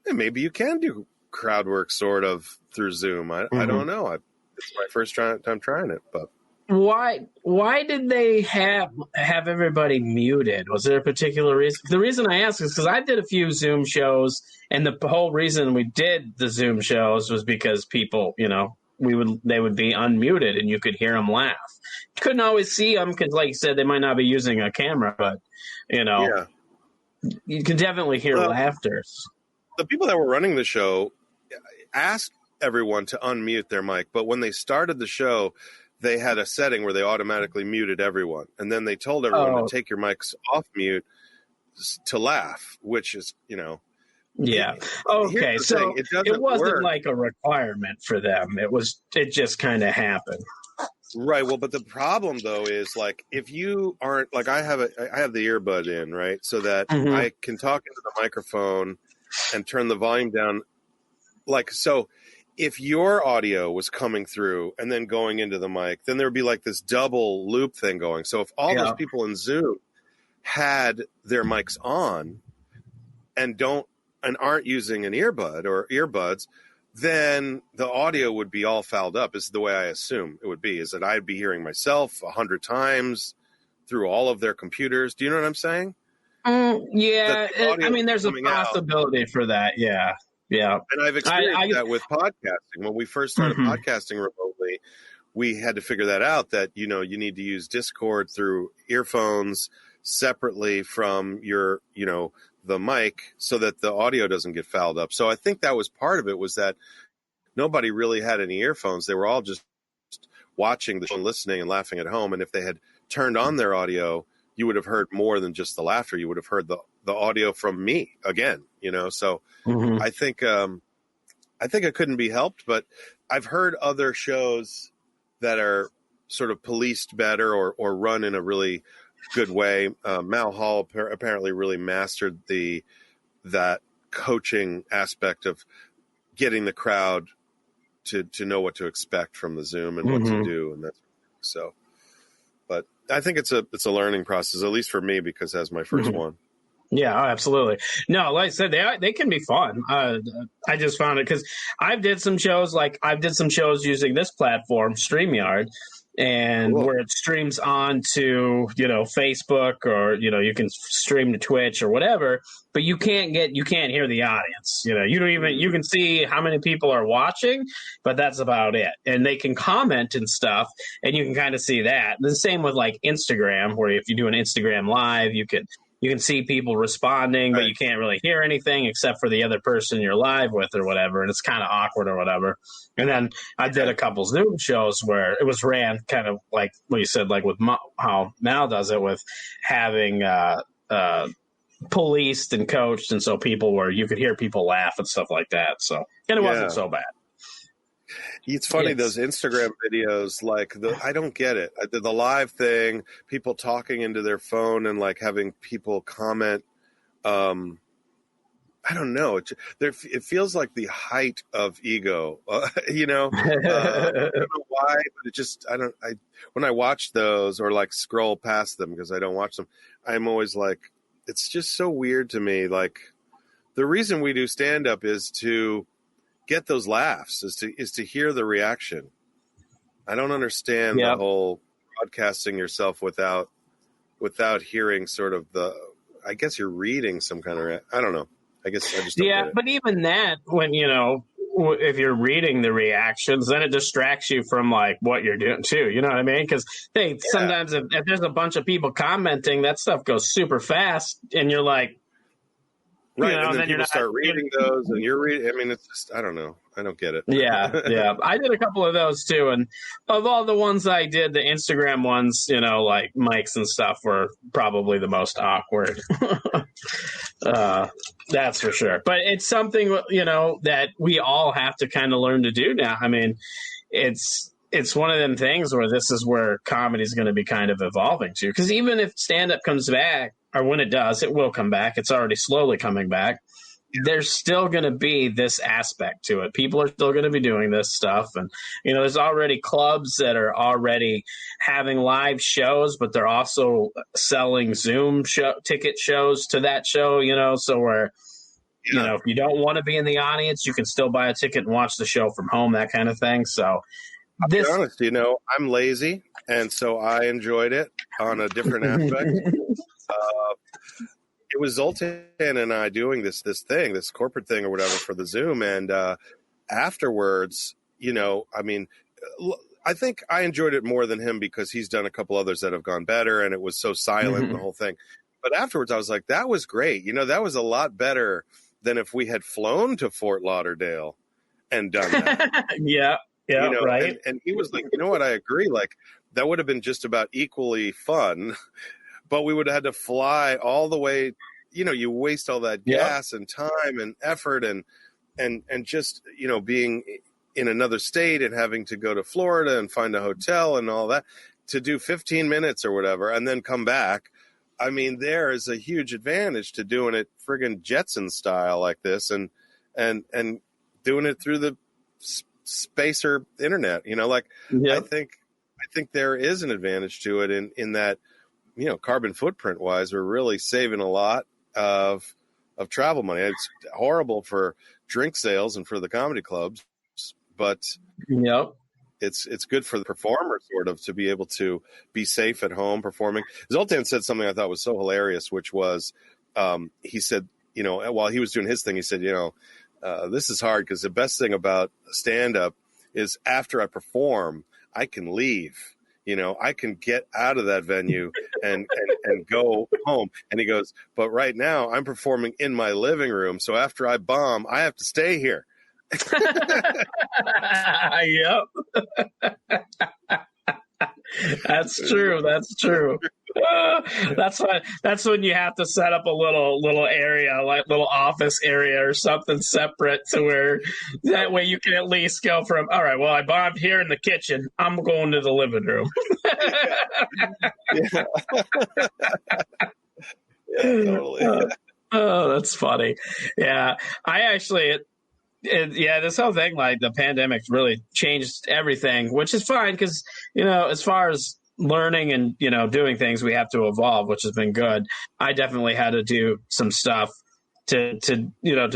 hey, maybe you can do crowd work sort of through Zoom. I don't know. It's my first time trying it. But why did they have everybody muted? Was there a particular reason? The reason I ask is because I did a few Zoom shows, and the whole reason we did the Zoom shows was because people, they would be unmuted and you could hear them laugh. Couldn't always see them because, like you said, they might not be using a camera, but you can definitely hear laughter. The people that were running the show asked everyone to unmute their mic, but when they started the show, they had a setting where they automatically muted everyone, and then they told everyone to take your mics off mute to laugh, which is, Yeah. Okay. So it wasn't like a requirement for them. It just kind of happened. Right. Well, but the problem though is like, if you aren't like, I have the earbud in, right? So that I can talk into the microphone and turn the volume down. Like, so if your audio was coming through and then going into the mic, then there would be like this double loop thing going. So if all those people in Zoom had their mics on and aren't using an earbud or earbuds, then the audio would be all fouled up, is the way I assume it would be, is that I'd be hearing myself 100 times through all of their computers. Do you know what I'm saying? Yeah, I mean, there's a possibility for that. Yeah. And I've experienced that with podcasting. When we first started podcasting remotely, we had to figure that out, that, you need to use Discord through earphones separately from your, the mic, so that the audio doesn't get fouled up. So I think that was part of it, was that nobody really had any earphones. They were all just watching the show and listening and laughing at home. And if they had turned on their audio, you would have heard more than just the laughter. You would have heard the audio from me again, So I think it couldn't be helped, but I've heard other shows that are sort of policed better or run in a really good way. Mal Hall apparently really mastered that coaching aspect of getting the crowd to know what to expect from the Zoom and what to do, and that's so. But I think it's a learning process, at least for me, because that's my first one. Yeah, absolutely. No, like I said, they can be fun. I just found it because I did some shows using this platform, StreamYard, and where it streams on to, Facebook, or, you can stream to Twitch or whatever, but you can't hear the audience. You can see how many people are watching, but that's about it. And they can comment and stuff, and you can kind of see that. The same with like Instagram, where if you do an Instagram live, you can see people responding, but you can't really hear anything except for the other person you're live with or whatever. And it's kind of awkward or whatever. And then I did a couple Zoom shows where it was ran kind of like what you said, like with how Mal does it, with having policed and coached. And so you could hear people laugh and stuff like that. So, and it wasn't so bad. It's funny, those Instagram videos, I don't get it. The live thing, people talking into their phone and having people comment. I don't know. It feels like the height of ego, I don't know why, but when I watch those or scroll past them, because I don't watch them, I'm always it's just so weird to me. The reason we do stand up is to get those laughs, is to hear the reaction. I don't understand the whole broadcasting yourself without hearing sort of I guess you're reading some kind of, I don't know. I guess I just don't get it. But even that, when, if you're reading the reactions, then it distracts you from what you're doing too. You know what I mean? Because sometimes if there's a bunch of people commenting, that stuff goes super fast, and you're like, right, and then people start reading those, and you're reading. I mean, it's just, I don't know. I don't get it. Yeah. I did a couple of those too, and of all the ones I did, the Instagram ones, like mics and stuff, were probably the most awkward. That's for sure. But it's something, that we all have to kind of learn to do now. I mean, it's one of them things where this is where comedy is going to be kind of evolving to. Because even if stand-up comes back, or when it does, it will come back. It's already slowly coming back. There's still going to be this aspect to it. People are still going to be doing this stuff. And, there's already clubs that are already having live shows, but they're also selling Zoom ticket shows to that show, so where, if you don't want to be in the audience, you can still buy a ticket and watch the show from home, that kind of thing. So I'll be honest, I'm lazy, and so I enjoyed it on a different aspect. It was Zoltan and I doing this thing, this corporate thing or whatever for the Zoom. And afterwards, I think I enjoyed it more than him because he's done a couple others that have gone better, and it was so silent and the whole thing. But afterwards, I was like, that was great. That was a lot better than if we had flown to Fort Lauderdale and done that. Yeah, right. And he was like, you know what, I agree. That would have been just about equally fun. But we would have had to fly all the way, you waste all that gas and time and effort and just, being in another state and having to go to Florida and find a hotel and all that to do 15 minutes or whatever and then come back. I mean, there is a huge advantage to doing it friggin' Jetson style like this and doing it through the spacer internet, I think there is an advantage to it in that, carbon footprint wise, we're really saving a lot of travel money. It's horrible for drink sales and for the comedy clubs, but it's good for the performer sort of to be able to be safe at home performing. Zoltan said something I thought was so hilarious, which was he said, while he was doing his thing, he said, this is hard because the best thing about stand-up is after I perform, I can leave. I can get out of that venue and go home. And he goes, but right now I'm performing in my living room. So after I bomb, I have to stay here. Yep. That's true. That's when you have to set up a little area, like little office area or something separate, to where that way you can at least go from, all right, well, I bombed here in the kitchen, I'm going to the living room. Yeah. Yeah, totally. Oh, that's funny. Yeah, I actually. This whole thing, like the pandemic's really changed everything, which is fine because, as far as learning and, doing things, we have to evolve, which has been good. I definitely had to do some stuff to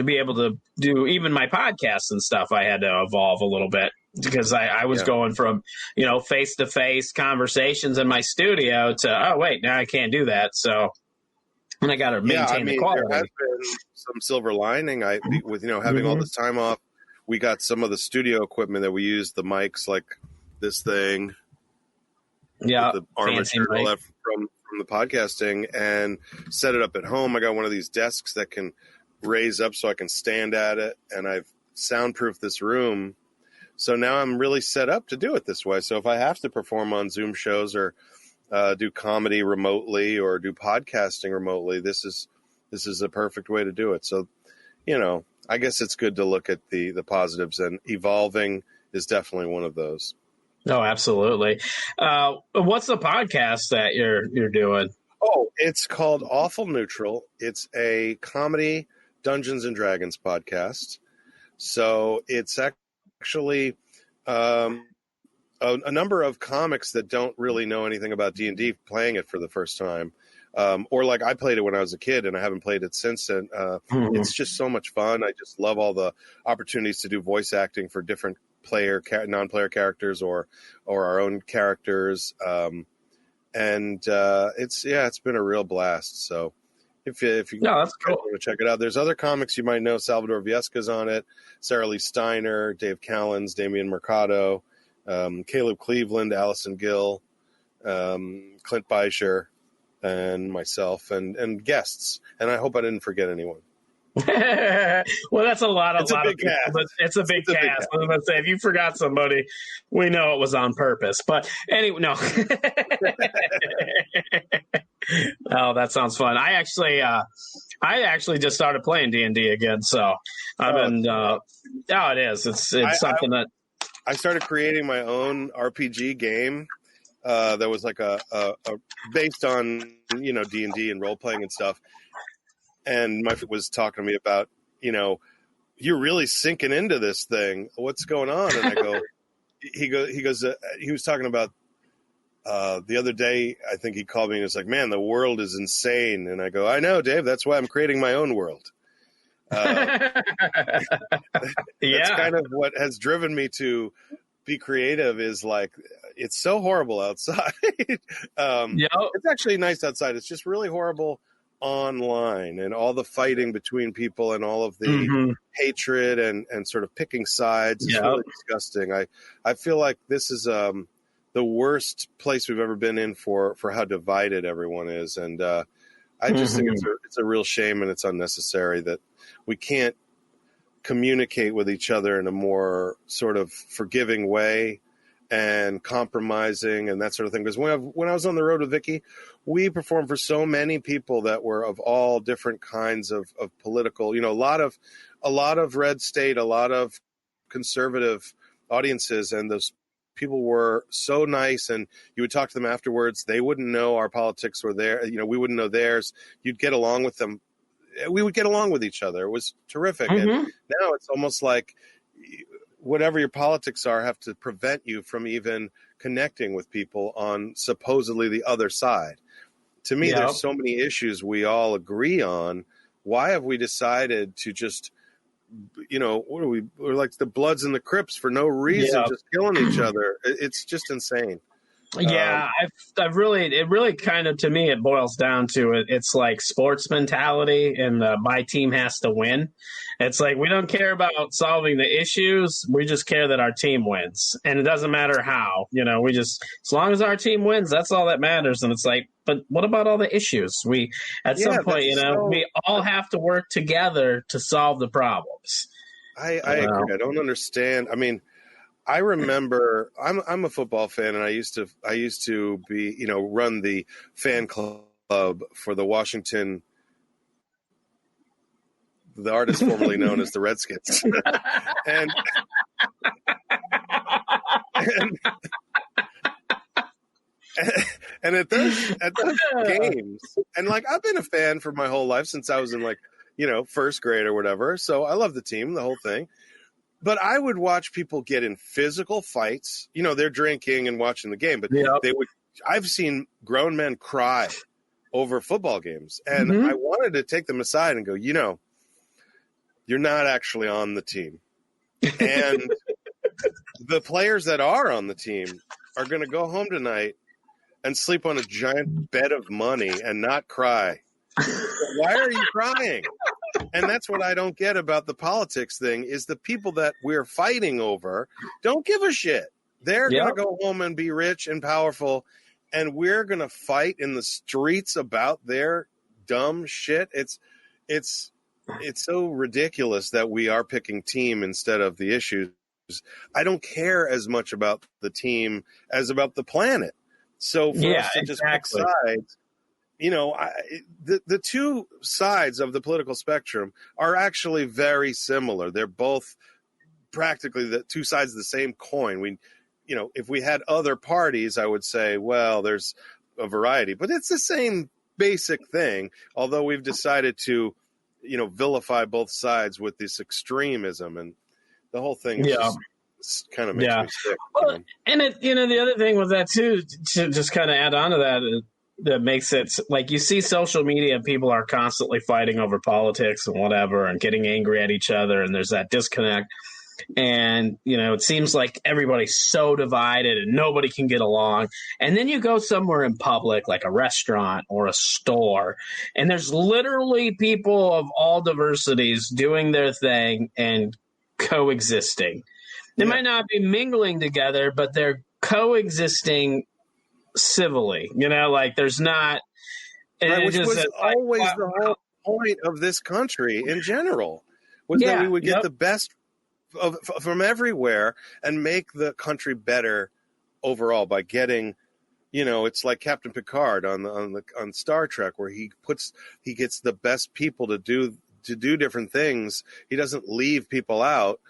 be able to do even my podcasts and stuff. I had to evolve a little bit because I was going from, face-to-face conversations in my studio to, oh, wait, now I can't do that. So, and I got to maintain the quality. There has been some silver lining. With having all this time off, we got some of the studio equipment that we use, the mics like this thing, the armature from the podcasting, and set it up at home. I got one of these desks that can raise up so I can stand at it, and I've soundproofed this room. So now I'm really set up to do it this way. So if I have to perform on Zoom shows or do comedy remotely or do podcasting remotely, this is a perfect way to do it. So, I guess it's good to look at the positives, and evolving is definitely one of those. Oh, absolutely. What's the podcast that you're doing? Oh, it's called Awful Neutral. It's a comedy Dungeons and Dragons podcast. So it's actually a number of comics that don't really know anything about D&D playing it for the first time. Or like I played it when I was a kid and I haven't played it since then. It's just so much fun. I just love all the opportunities to do voice acting for different non-player characters or our own characters. It's been a real blast. So if you that's cool. want to check it out, there's other comics you might know. Salvador Viesca's on it, Sarah Lee Steiner, Dave Callens, Damian Mercado, Caleb Cleveland, Allison Gill, Clint Beischer, and myself, and guests. And I hope I didn't forget anyone. Well, that's a lot of big people. cast. But it's a big cast. I was going to say, if you forgot somebody, we know it was on purpose. But anyway, no. Oh, that sounds fun. I actually just started playing D&D again. So it is. It's something that I started creating my own RPG game. That was like a based on D&D and role playing and stuff. And my friend was talking to me about you're really sinking into this thing. What's going on? And I go, he was talking about the other day. I think he called me and was like, "Man, the world is insane." And I go, "I know, Dave. That's why I'm creating my own world." That's kind of what has driven me to be creative. Is like, it's so horrible outside. It's actually nice outside. It's just really horrible online, and all the fighting between people and all of the hatred and sort of picking sides is really disgusting. I feel like this is the worst place we've ever been in for how divided everyone is. And I just think it's a real shame, and it's unnecessary that we can't communicate with each other in a more sort of forgiving way and compromising and that sort of thing. Because when I was on the road with Vicky, we performed for so many people that were of all different kinds of political, a lot of red state, a lot of conservative audiences, and those people were so nice, and you would talk to them afterwards. They wouldn't know our politics were there. We wouldn't know theirs. You'd get along with them. We would get along with each other. It was terrific. And now it's almost like whatever your politics are have to prevent you from even connecting with people on supposedly the other side. To me, there's so many issues we all agree on. Why have we decided to just, we're like the Bloods and the Crips for no reason, just killing each other? It's just insane. Yeah, I've really, it really kind of, to me, it boils down to it. It's like sports mentality, and my team has to win. It's like, we don't care about solving the issues. We just care that our team wins. And it doesn't matter how, we just, as long as our team wins, that's all that matters. And it's like, but what about all the issues? At some point, we all have to work together to solve the problems. I agree. I don't understand. I mean, I remember I'm a football fan, and I used to be, run the fan club for the artist formerly known as the Redskins. and at those games, and like, I've been a fan for my whole life since I was in first grade or whatever. So I love the team, the whole thing. But I would watch people get in physical fights. They're drinking and watching the game, but I've seen grown men cry over football games. And I wanted to take them aside and go, you're not actually on the team. And the players that are on the team are going to go home tonight and sleep on a giant bed of money and not cry. Why are you crying? And that's what I don't get about the politics thing, is the people that we're fighting over don't give a shit. They're going to go home and be rich and powerful, and we're going to fight in the streets about their dumb shit. It's so ridiculous that we are picking team instead of the issues. I don't care as much about the team as about the planet. So for us to just pick sides, the two sides of the political spectrum are actually very similar. They're both practically the two sides of the same coin. If we had other parties, I would say, well, there's a variety, but it's the same basic thing. Although we've decided to, vilify both sides with this extremism, and the whole thing just kind of makes me sick. Well, and the other thing with that too, to just kind of add on to that, that makes it like, you see social media, people are constantly fighting over politics and whatever, and getting angry at each other, and there's that disconnect. And, it seems like everybody's so divided and nobody can get along. And then you go somewhere in public, like a restaurant or a store, and there's literally people of all diversities doing their thing and coexisting. They might not be mingling together, but they're coexisting civilly, like there's not, which was always the whole point of this country in general, was that we would get the best from everywhere and make the country better overall by getting, it's like Captain Picard on Star Trek, where he gets the best people to do different things. He doesn't leave people out.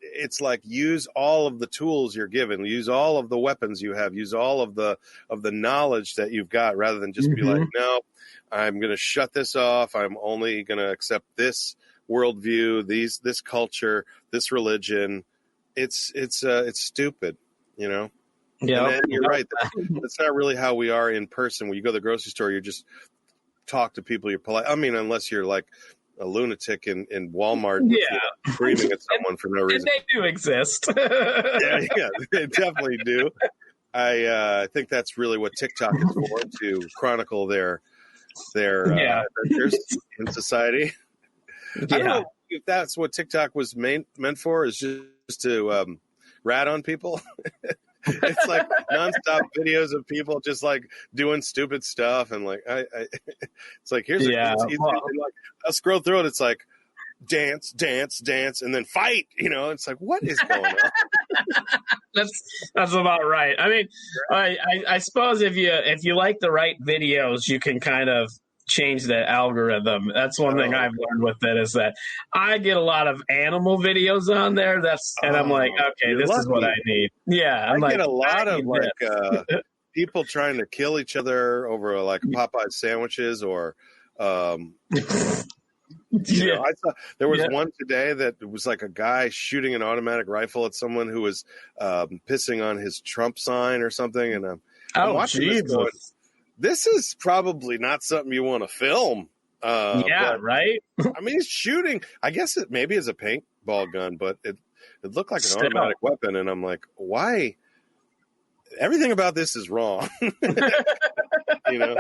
It's like, use all of the tools you're given, use all of the weapons you have, use all of the knowledge that you've got, rather than just be like, no, I'm going to shut this off. I'm only going to accept this worldview, this culture, this religion. It's stupid, Yeah, and then you're right. That's not really how we are in person. When you go to the grocery store, you just talk to people. You're polite. I mean, unless you're like a lunatic in Walmart, screaming at someone for no reason. And they do exist. yeah, they definitely do. I think that's really what TikTok is for, to chronicle their adventures in society. I don't know if that's what TikTok was meant for, is just to rat on people. It's like nonstop videos of people just like doing stupid stuff, and like it's like, here's I'll scroll through it. It's like dance, and then fight. It's like, what is going on? That's about right. I mean, I suppose if you like the right videos, you can kind of change the algorithm. That's one thing I've learned with it, is that I get a lot of animal videos on there. And I'm like, okay, this is what I need. Yeah, I get a lot of people trying to kill each other over like Popeye sandwiches, or I saw there was one today that was like a guy shooting an automatic rifle at someone who was pissing on his Trump sign or something, and I'm watching this going, this is probably not something you want to film. Right? I mean, he's shooting. I guess it maybe is a paintball gun, but it looked like an automatic weapon. And I'm like, why? everything about this is wrong. You know?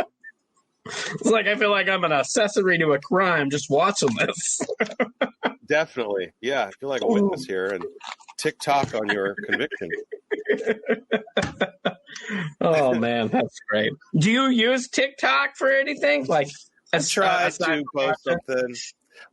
It's like I feel like I'm an accessory to a crime just watching this. Definitely. Yeah, I feel like a witness here and TikTok on your conviction. Oh, man, that's great. Do you use TikTok for anything? Like, I tried to post something.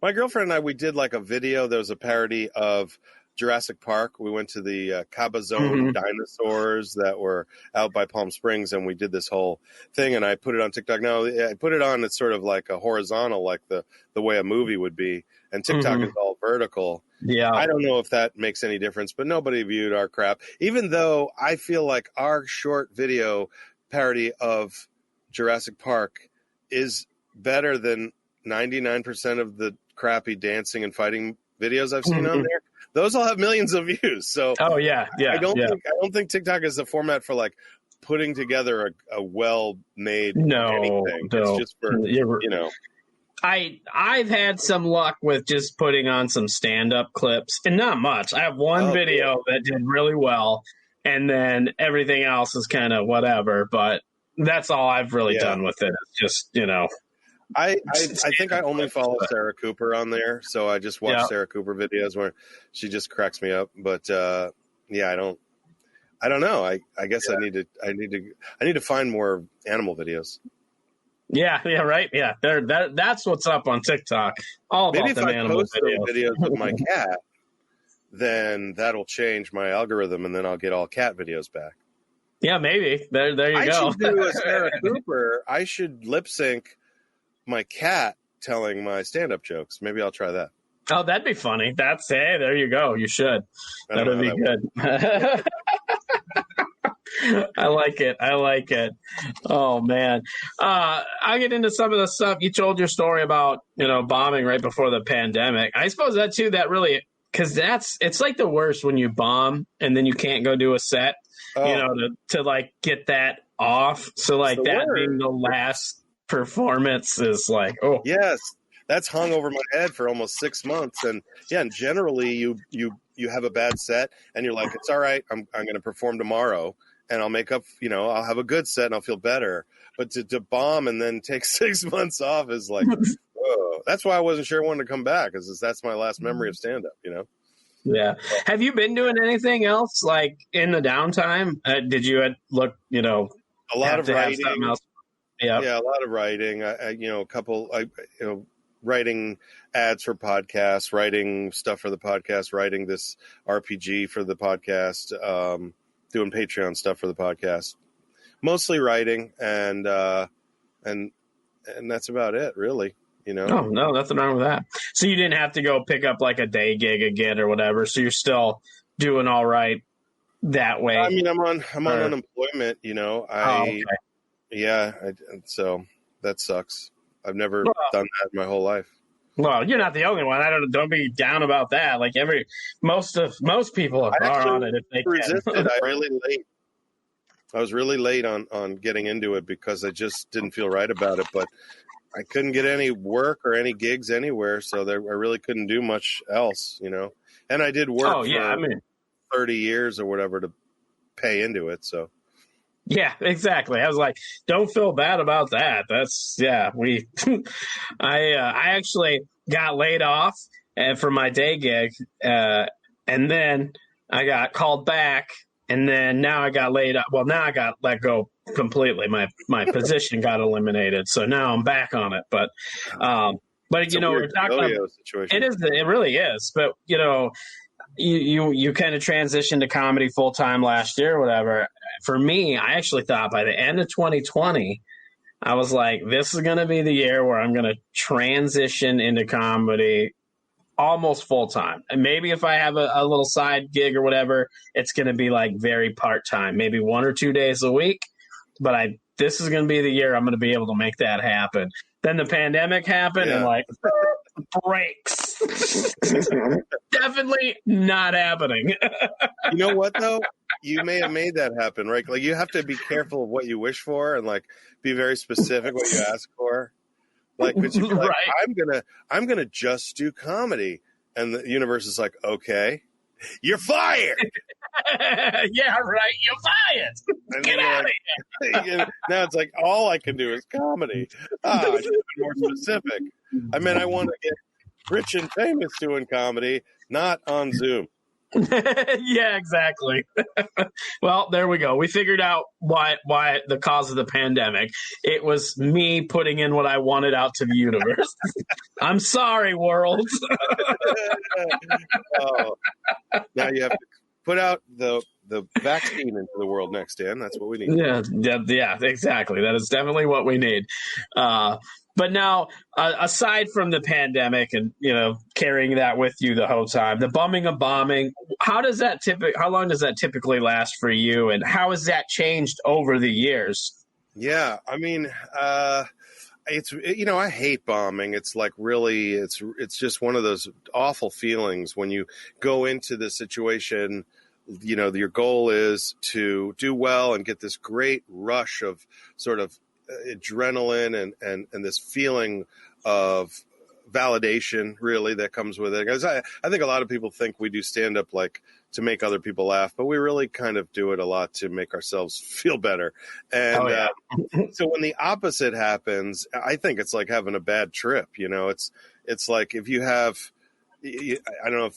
My girlfriend and I, we did like a video. There was a parody of Jurassic Park. We went to the Cabazon dinosaurs that were out by Palm Springs, and we did this whole thing, and I put it on TikTok. Now, I put it on, it's sort of like a horizontal, like the way a movie would be, and TikTok is all vertical. Yeah. I don't know if that makes any difference, but nobody viewed our crap, even though I feel like our short video parody of Jurassic Park is better than 99% of the crappy dancing and fighting videos I've seen on there. Those all have millions of views. So I don't think TikTok is the format for like putting together a well-made anything. It's just for, you know. I've had some luck with just putting on some stand-up clips, and not much. I have one video that did really well, and then everything else is kind of whatever, but that's all I've really done with it. It's just, you know. I think I only follow Sarah Cooper on there, so I just watch Sarah Cooper videos where she just cracks me up. But I don't know. I guess I need to find more animal videos. Yeah, right. Yeah, that's what's up on TikTok. All about maybe if them I animal post videos with my cat, then that'll change my algorithm, and then I'll get all cat videos back. Yeah, maybe. There you go. I should do a Sarah Cooper. I should lip sync my cat telling my stand-up jokes. Maybe I'll try that. Oh, that'd be funny. There you go. You should. That would be good. I like it. Oh, man. I'll get into some of the stuff. You told your story about, bombing right before the pandemic. I suppose that, too, that really, because it's like the worst when you bomb and then you can't go do a set, to like get that off. So, like, that being the last performance is like, oh. Yes. That's hung over my head for almost 6 months. And generally you have a bad set and you're like, it's all right. I'm going to perform tomorrow and I'll make up, I'll have a good set and I'll feel better. But to bomb and then take 6 months off is like, whoa. That's why I wasn't sure I wanted to come back, because that's my last memory of stand-up, Yeah. Have you been doing anything else like in the downtime? Did you look, a lot of writing? Yeah, a lot of writing. Writing ads for podcasts, writing stuff for the podcast, writing this RPG for the podcast, doing Patreon stuff for the podcast. Mostly writing, and that's about it, really. Oh, no, nothing wrong with that. So you didn't have to go pick up like a day gig again or whatever. So you're still doing all right that way. I mean, I'm on unemployment. Okay. Yeah, so that sucks. I've never done that in my whole life. Well, you're not the only one. Don't be down about that. Like most people are on it if they resisted. I was really late on getting into it because I just didn't feel right about it. But I couldn't get any work or any gigs anywhere, so I really couldn't do much else, And I did work for 30 years or whatever to pay into it, so. Yeah, exactly. I was like, don't feel bad about that. I actually got laid off for my day gig, and then I got called back, and then now I got laid up. Well, now I got let go completely. My position got eliminated, so now I'm back on it. But we're talking about situation. It really is. But you kind of transitioned to comedy full time last year or whatever. For me, I actually thought by the end of 2020, I was like, this is going to be the year where I'm going to transition into comedy almost full time. And maybe if I have a little side gig or whatever, it's going to be like very part time, maybe 1 or 2 days a week. But this is going to be the year I'm going to be able to make that happen. Then the pandemic happened and like breaks. Definitely not happening. You know what though? You may have made that happen, right? Like you have to be careful of what you wish for and like be very specific what you ask for. Like, right. I'm gonna just do comedy, and the universe is like, okay, you're fired. Yeah, right. You buy it. Get out of here. Now it's like all I can do is comedy. I should have been more specific. I mean, I want to get rich and famous doing comedy, not on Zoom. Yeah, exactly. Well, there we go. We figured out why the cause of the pandemic. It was me putting in what I wanted out to the universe. I'm sorry, world. Now you have to put out the vaccine into the world next, Dan. That's what we need. Yeah, exactly. That is definitely what we need. But now, aside from the pandemic and, carrying that with you the whole time, the bumming of bombing, how long does that typically last for you? And how has that changed over the years? Yeah, I mean, it's, I hate bombing. It's like really, it's just one of those awful feelings when you go into the situation. Your goal is to do well and get this great rush of sort of adrenaline and this feeling of validation really that comes with it. Because I think a lot of people think we do stand up like to make other people laugh, but we really kind of do it a lot to make ourselves feel better. And so when the opposite happens, I think it's like having a bad trip. It's like if you have, I don't know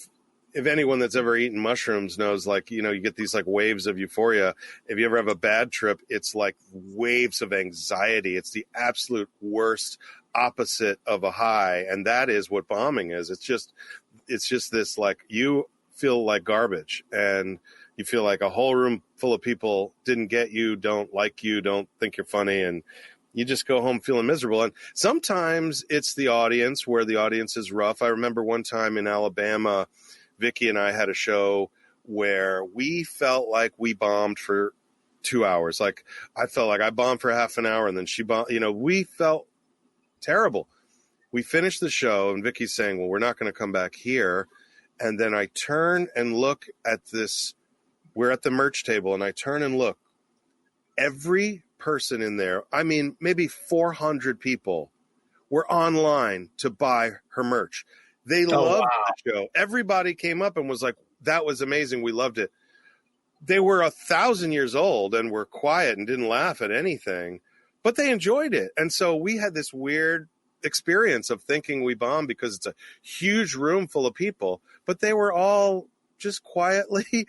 if anyone that's ever eaten mushrooms knows, like, you get these like waves of euphoria. If you ever have a bad trip, it's like waves of anxiety. It's the absolute worst opposite of a high. And that is what bombing is. It's just this, like, you feel like garbage and you feel like a whole room full of people didn't get you, don't like you, don't think you're funny. And you just go home feeling miserable. And sometimes it's the audience where the audience is rough. I remember one time in Alabama, Vicky and I had a show where we felt like we bombed for 2 hours. Like I felt like I bombed for half an hour and then she bombed. We felt terrible. We finished the show and Vicky's saying, well, we're not going to come back here. And then I turn and look at this. We're at the merch table and I turn and look. Every person in there, I mean, maybe 400 people were online to buy her merch. They loved the show. Everybody came up and was like, that was amazing. We loved it. They were 1,000 years old and were quiet and didn't laugh at anything, but they enjoyed it. And so we had this weird experience of thinking we bombed because it's a huge room full of people, but they were all just quietly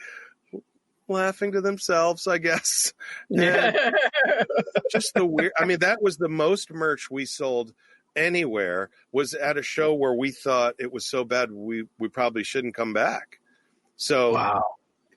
laughing to themselves, I guess. And just the weird, I mean, that was the most merch we sold anywhere, was at a show where we thought it was so bad we probably shouldn't come back. So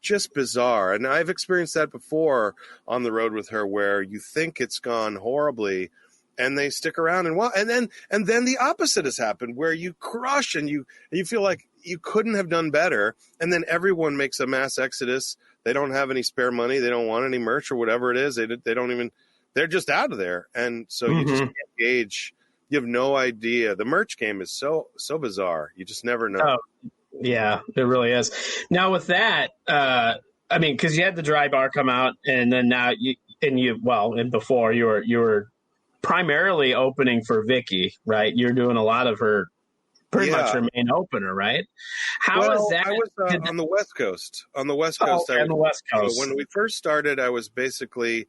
just bizarre. And I've experienced that before on the road with her where you think it's gone horribly and they stick around and then the opposite has happened where you crush and you feel like you couldn't have done better, and then everyone makes a mass exodus. They don't have any spare money, they don't want any merch or whatever it is. They don't even, they're just out of there. And so you just can't gauge. You have no idea. The merch game is so bizarre. You just never know. Oh, yeah, it really is. Now with that, I mean, because you had the Dry Bar come out, and then now and before you were primarily opening for Vicky, right? You're doing a lot of her, pretty much her main opener, right? How is that? I was on the West Coast. On the West Coast. On the West Coast. When we first started, I was basically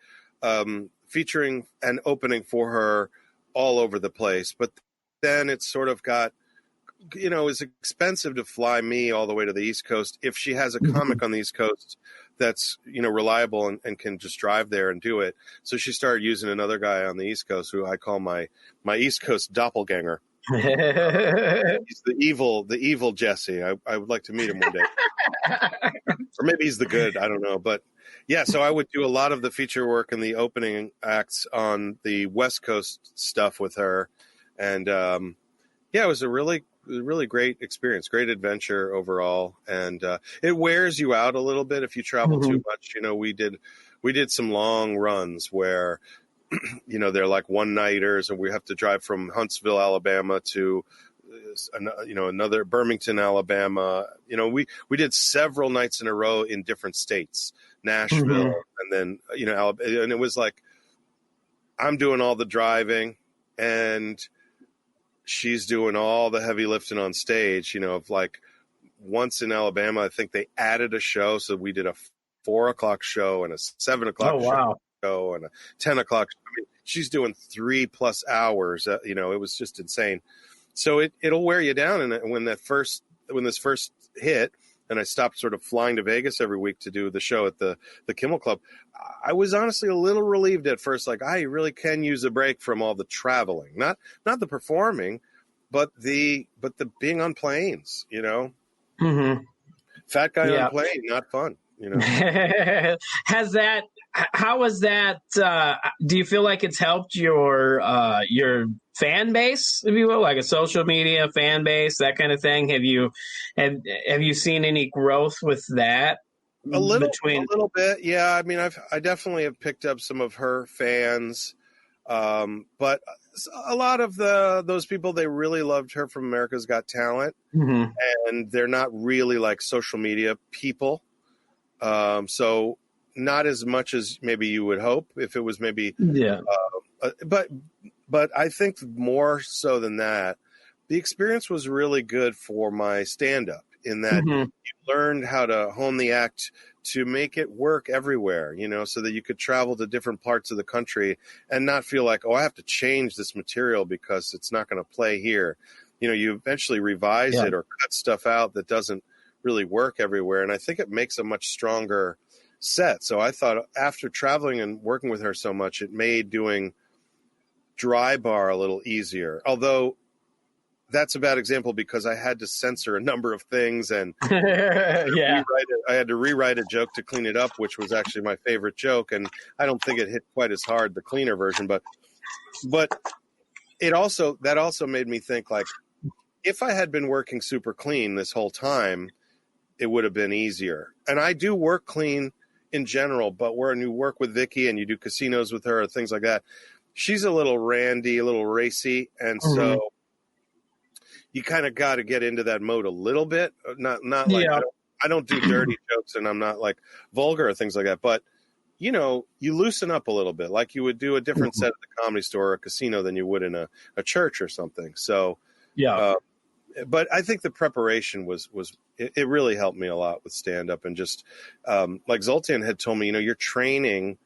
featuring and opening for her all over the place, but then it sort of got, it's expensive to fly me all the way to the East Coast if she has a comic on the East Coast that's, reliable and can just drive there and do it. So she started using another guy on the East Coast who I call my East Coast doppelganger. He's the evil Jesse. I would like to meet him one day. Or maybe he's the good, I don't know. But yeah, so I would do a lot of the feature work and the opening acts on the West Coast stuff with her. And it was a really great experience, great adventure overall. And it wears you out a little bit if you travel too much. We did some long runs where they're like one-nighters, and we have to drive from Huntsville, Alabama to another Birmingham, Alabama. We did several nights in a row in different states, Nashville, and then Alabama. And it was like I'm doing all the driving and she's doing all the heavy lifting on stage. Of like once in Alabama, I think they added a show, so we did a 4:00 show and a 7:00 wow. show and a 10:00. I mean, she's doing 3+ hours. It was just insane. So it'll wear you down. And when this first hit, and I stopped sort of flying to Vegas every week to do the show at the Kimmel Club, I was honestly a little relieved at first. Like, I really can use a break from all the traveling, not the performing, but the being on planes. Mm-hmm. Fat guy on a plane, not fun. How was that? Do you feel like it's helped your fan base, if you will, like a social media fan base, that kind of thing? Have you seen any growth with that? A little bit, yeah. I mean, I definitely have picked up some of her fans, but a lot of those people, they really loved her from America's Got Talent, mm-hmm. and they're not really like social media people. So not as much as maybe you would hope if it was maybe, but I think more so than that, the experience was really good for my stand-up in that mm-hmm. you learned how to hone the act to make it work everywhere, so that you could travel to different parts of the country and not feel like, I have to change this material because it's not going to play here. You eventually revise it or cut stuff out that doesn't really work everywhere. And I think it makes a much stronger set. So I thought after traveling and working with her so much, it made doing dry bar a little easier. Although that's a bad example because I had to censor a number of things and I had to rewrite a joke to clean it up, which was actually my favorite joke. And I don't think it hit quite as hard, the cleaner version, but that also made me think, like, if I had been working super clean this whole time, it would have been easier. And I do work clean in general, but when you work with Vicky and you do casinos with her or things like that, she's a little randy, a little racy. And so you kind of got to get into that mode a little bit. Not like, I don't do dirty jokes and I'm not like vulgar or things like that, but you loosen up a little bit, like you would do a different set at the Comedy Store or a casino than you would in a church or something. So, but I think the preparation it really helped me a lot with stand-up and just like Zoltan had told me, you're training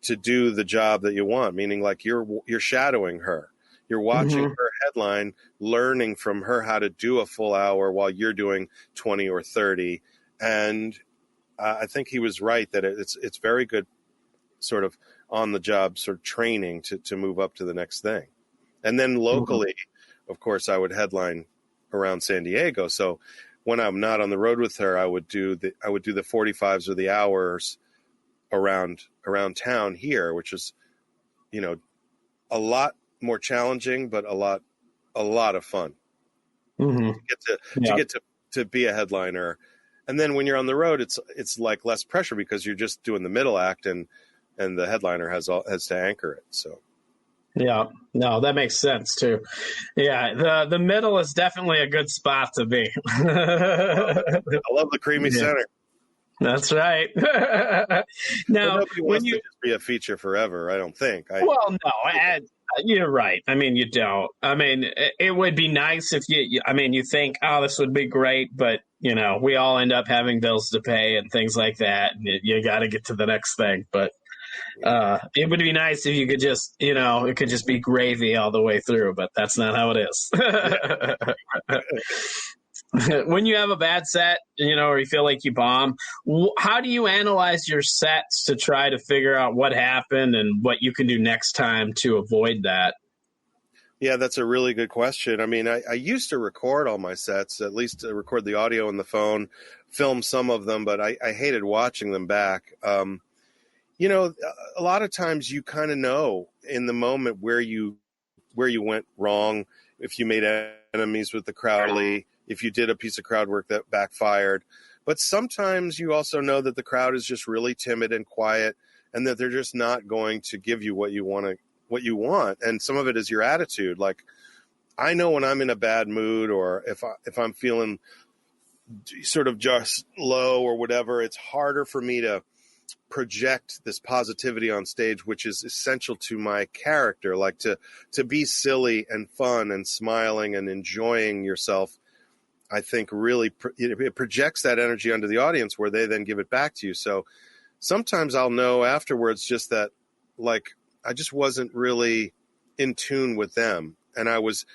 to do the job that you want, meaning like you're shadowing her. You're watching her headline, learning from her how to do a full hour while you're doing 20 or 30. And I think he was right that it's very good sort of on the job sort of training to move up to the next thing. And then locally, of course, I would headline around San Diego. So when I'm not on the road with her, I would do the 45s or the hours around town here, which is, a lot more challenging, but a lot of fun to get to be a headliner. And then when you're on the road, it's like less pressure because you're just doing the middle act and the headliner has to anchor it. So. Yeah, no, that makes sense too. Yeah, the middle is definitely a good spot to be. I love the creamy center. That's right. Now, nobody wants to just be a feature forever, I don't think. You're right. I mean, you don't. I mean, it would be nice if you think, this would be great, but we all end up having bills to pay and things like that. And you got to get to the next thing, but. It would be nice if you could just, it could just be gravy all the way through, but that's not how it is. When you have a bad set, or you feel like you bomb, how do you analyze your sets to try to figure out what happened and what you can do next time to avoid that? Yeah, that's a really good question. I mean, I used to record all my sets, at least to record the audio on the phone, film some of them, but I hated watching them back. A lot of times you kind of know in the moment where you went wrong, if you made enemies with the crowd, if you did a piece of crowd work that backfired. But sometimes you also know that the crowd is just really timid and quiet and that they're just not going to give you what you want. And some of it is your attitude. Like, I know when I'm in a bad mood or if I'm feeling sort of just low or whatever, it's harder for me to project this positivity on stage, which is essential to my character, like to be silly and fun and smiling and enjoying yourself. I think really it projects that energy onto the audience where they then give it back to you. So sometimes I'll know afterwards just that, like, I just wasn't really in tune with them. And I was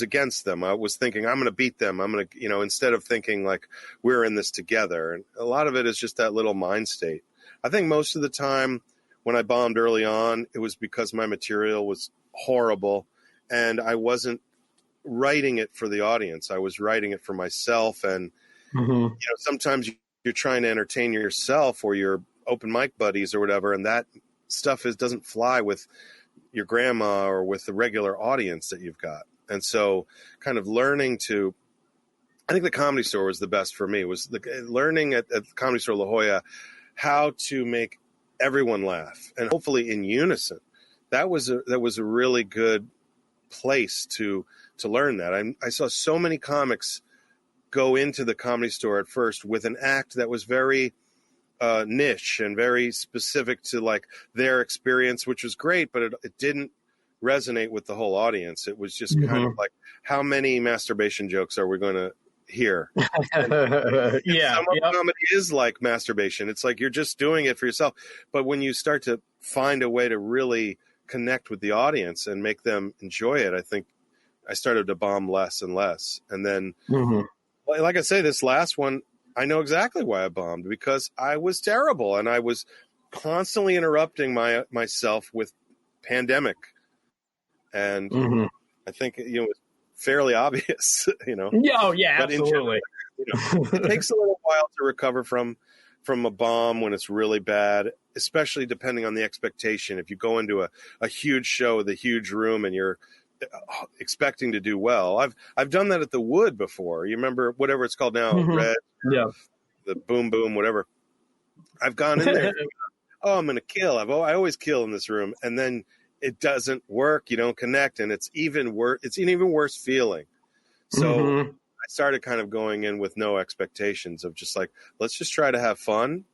against them. I was thinking, I'm going to beat them. I'm going to, instead of thinking like we're in this together. And a lot of it is just that little mind state. I think most of the time when I bombed early on, it was because my material was horrible and I wasn't writing it for the audience. I was writing it for myself. And, sometimes you're trying to entertain yourself or your open mic buddies or whatever. And that stuff doesn't fly with your grandma or with the regular audience that you've got. And so kind of learning to, I think the Comedy Store was the best for me, was learning at the Comedy Store La Jolla how to make everyone laugh and hopefully in unison. That was a really good place to learn that. I saw so many comics go into the Comedy Store at first with an act that was very niche and very specific to like their experience, which was great, but it didn't resonate with the whole audience. It was just kind of like, how many masturbation jokes are we going to hear? Some of comedy is like masturbation. It's like you're just doing it for yourself. But when you start to find a way to really connect with the audience and make them enjoy it, I think I started to bomb less and less. And then, like I say, this last one, I know exactly why I bombed, because I was terrible and I was constantly interrupting myself with pandemic. And I think, it was fairly obvious, Oh, yeah, but absolutely. It takes a little while to recover from a bomb when it's really bad, especially depending on the expectation. If you go into a huge show with a huge room and you're expecting to do well. I've done that at the Wood before. You remember whatever it's called now, Red, the Boom Boom, whatever. I've gone in there. I'm going to kill. I always kill in this room, and then it doesn't work. You don't connect, and it's even worse. It's an even worse feeling. So I started kind of going in with no expectations of just like, let's just try to have fun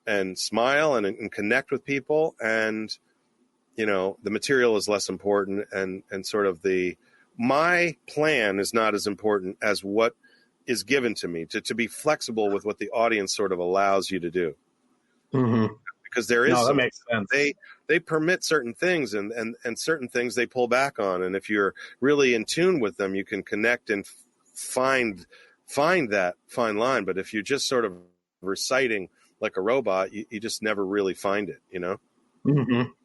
and smile and connect with people. And the material is less important, and sort of my plan is not as important as what is given to me, to be flexible with what the audience sort of allows you to do. Because there is, that makes sense. They permit certain things and certain things they pull back on. And if you're really in tune with them, you can connect and find that fine line. But if you're just sort of reciting like a robot, you just never really find it,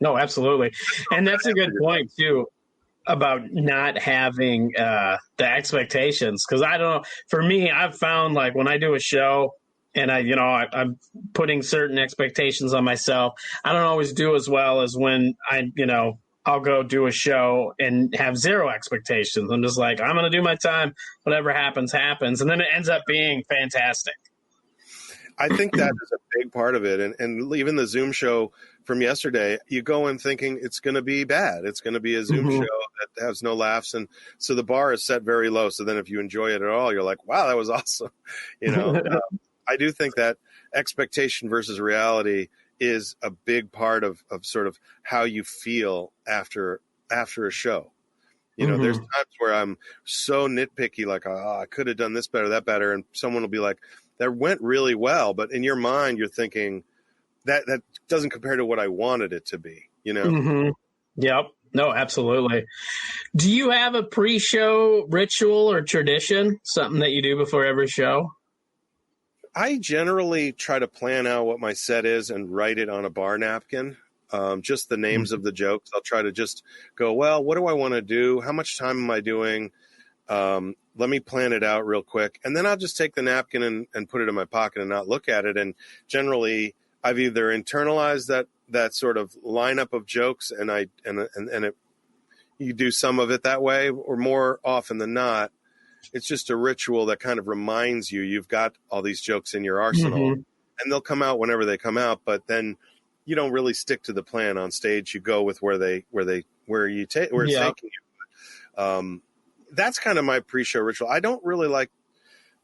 No, absolutely. And that's a good point too, about not having the expectations. Because I don't know, for me, I've found like when I do a show and I'm putting certain expectations on myself, I don't always do as well as when I'll go do a show and have zero expectations. I'm just like, I'm going to do my time, whatever happens, happens. And then it ends up being fantastic. I think that is a big part of it. And even the Zoom show from yesterday, you go in thinking it's going to be bad. It's going to be a Zoom show that has no laughs. And so the bar is set very low. So then if you enjoy it at all, you're like, wow, that was awesome. I do think that expectation versus reality is a big part of sort of how you feel after a show. There's times where I'm so nitpicky, like, I could have done this better, that better. And someone will be like, that went really well. But in your mind, you're thinking that doesn't compare to what I wanted it to be, Yep. No, absolutely. Do you have a pre-show ritual or tradition, something that you do before every show? I generally try to plan out what my set is and write it on a bar napkin, just the names of the jokes. I'll try to just go, well, what do I want to do? How much time am I doing? Let me plan it out real quick. And then I'll just take the napkin and put it in my pocket and not look at it. And generally, I've either internalized that sort of lineup of jokes and you do some of it that way, or more often than not, it's just a ritual that kind of reminds you've got all these jokes in your arsenal, and they'll come out whenever they come out. But then you don't really stick to the plan on stage. You go with where it's taking you. That's kind of my pre-show ritual. I don't really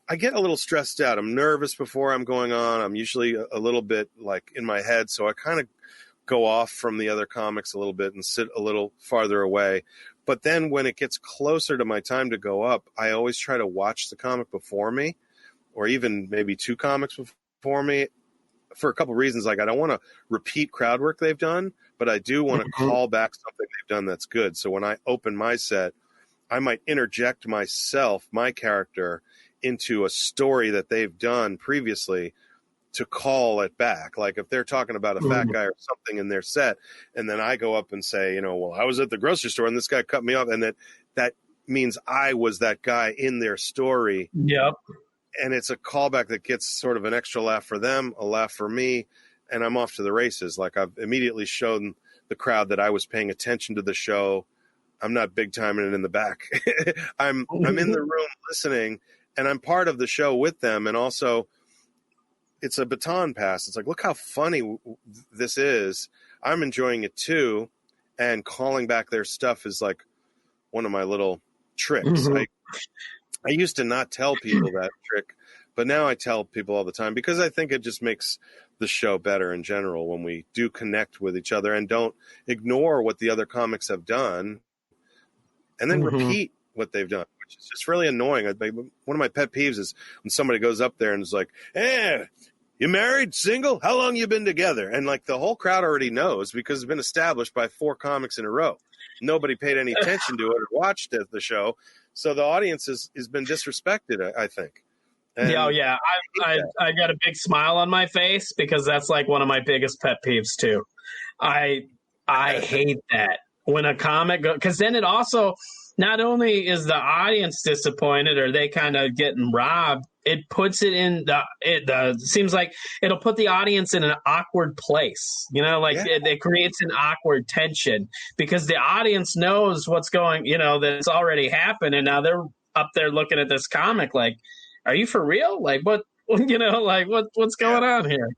I get a little stressed out. I'm nervous before I'm going on. I'm usually a little bit like in my head. So I kind of go off from the other comics a little bit and sit a little farther away. But then when it gets closer to my time to go up, I always try to watch the comic before me, or even maybe two comics before me, for a couple reasons. Like, I don't want to repeat crowd work they've done, but I do want to call back something they've done that's good. So when I open my set, I might interject myself, my character, into a story that they've done previously to call it back. Like if they're talking about a fat guy or something in their set, and then I go up and say, well, I was at the grocery store and this guy cut me off, and that means I was that guy in their story. Yep. And it's a callback that gets sort of an extra laugh for them, a laugh for me, and I'm off to the races. Like I've immediately shown the crowd that I was paying attention to the show. I'm not big timing it in the back. I'm in the room listening, and I'm part of the show with them. And also, it's a baton pass. It's like, look how funny this is. I'm enjoying it too, and calling back their stuff is like one of my little tricks. I used to not tell people that trick, but now I tell people all the time because I think it just makes the show better in general when we do connect with each other and don't ignore what the other comics have done and then repeat what they've done, which is just really annoying. One of my pet peeves is when somebody goes up there and is like, hey, you married, single? How long you been together? And like the whole crowd already knows because it's been established by 4 comics in a row. Nobody paid any attention to it or watched the show. So the audience has been disrespected, I think. And yeah. I got a big smile on my face because that's like one of my biggest pet peeves too. I hate that when a comic because then it also not only is the audience disappointed or they kind of getting robbed, it puts it in it seems like it'll put the audience in an awkward place. It creates an awkward tension because the audience knows what's going, that it's already happened. And now they're up there looking at this comic like, are you for real? Like what, what's going on here?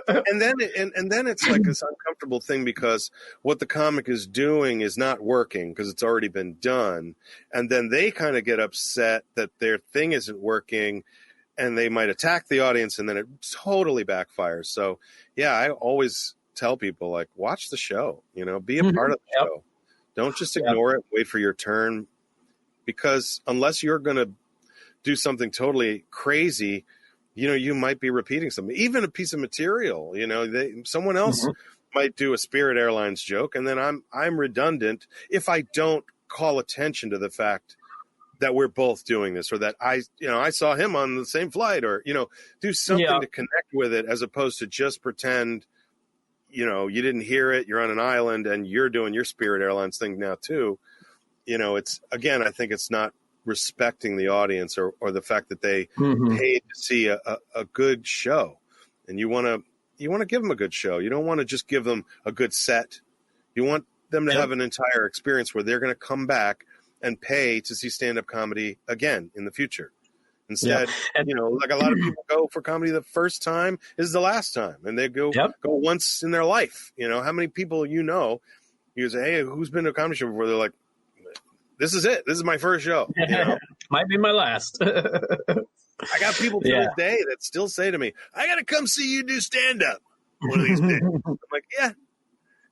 and then it's like this uncomfortable thing because what the comic is doing is not working because it's already been done. And then they kind of get upset that their thing isn't working and they might attack the audience and then it totally backfires. So yeah, I always tell people like, watch the show, be a part of the show. Don't just ignore it, wait for your turn, because unless you're going to do something totally crazy, you might be repeating something, even a piece of material, someone else might do a Spirit Airlines joke. And then I'm redundant if I don't call attention to the fact that we're both doing this or that I saw him on the same flight or, do something to connect with it as opposed to just pretend, you didn't hear it. You're on an island and you're doing your Spirit Airlines thing now too. It's again, I think it's not respecting the audience or the fact that they paid to see a good show, and you want to give them a good show. You don't want to just give them a good set. You want them to have an entire experience where they're going to come back and pay to see stand-up comedy again in the future. Instead, like a lot of people go for comedy the first time is the last time, and they go once in their life. How many people you say, hey, who's been to a comedy show before? They're like, this is it. This is my first show. Might be my last. I got people to this day that still say to me, I got to come see you do stand-up one of these days. I'm like, yeah,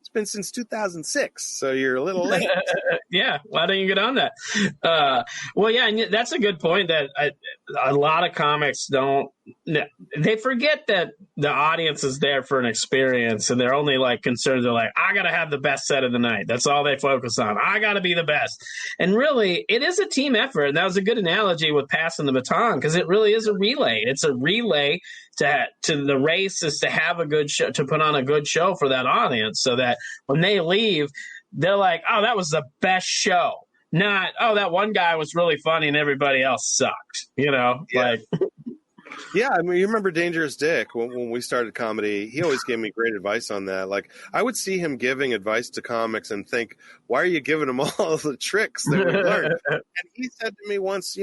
it's been since 2006, so you're a little late. Yeah, why don't you get on that? And that's a good point that a lot of comics they forget that the audience is there for an experience and they're only like concerned. They're like, I got to have the best set of the night. That's all they focus on. I got to be the best. And really, it is a team effort. And that was a good analogy with passing the baton because it really is a relay. It's a relay to the race is to have a good show, to put on a good show for that audience so that when they leave, they're like, oh, that was the best show. Not, oh, that one guy was really funny and everybody else sucked. Yeah, I mean, you remember Dangerous Dick when we started comedy? He always gave me great advice on that. Like, I would see him giving advice to comics and think, why are you giving them all the tricks that we learned? And he said to me once,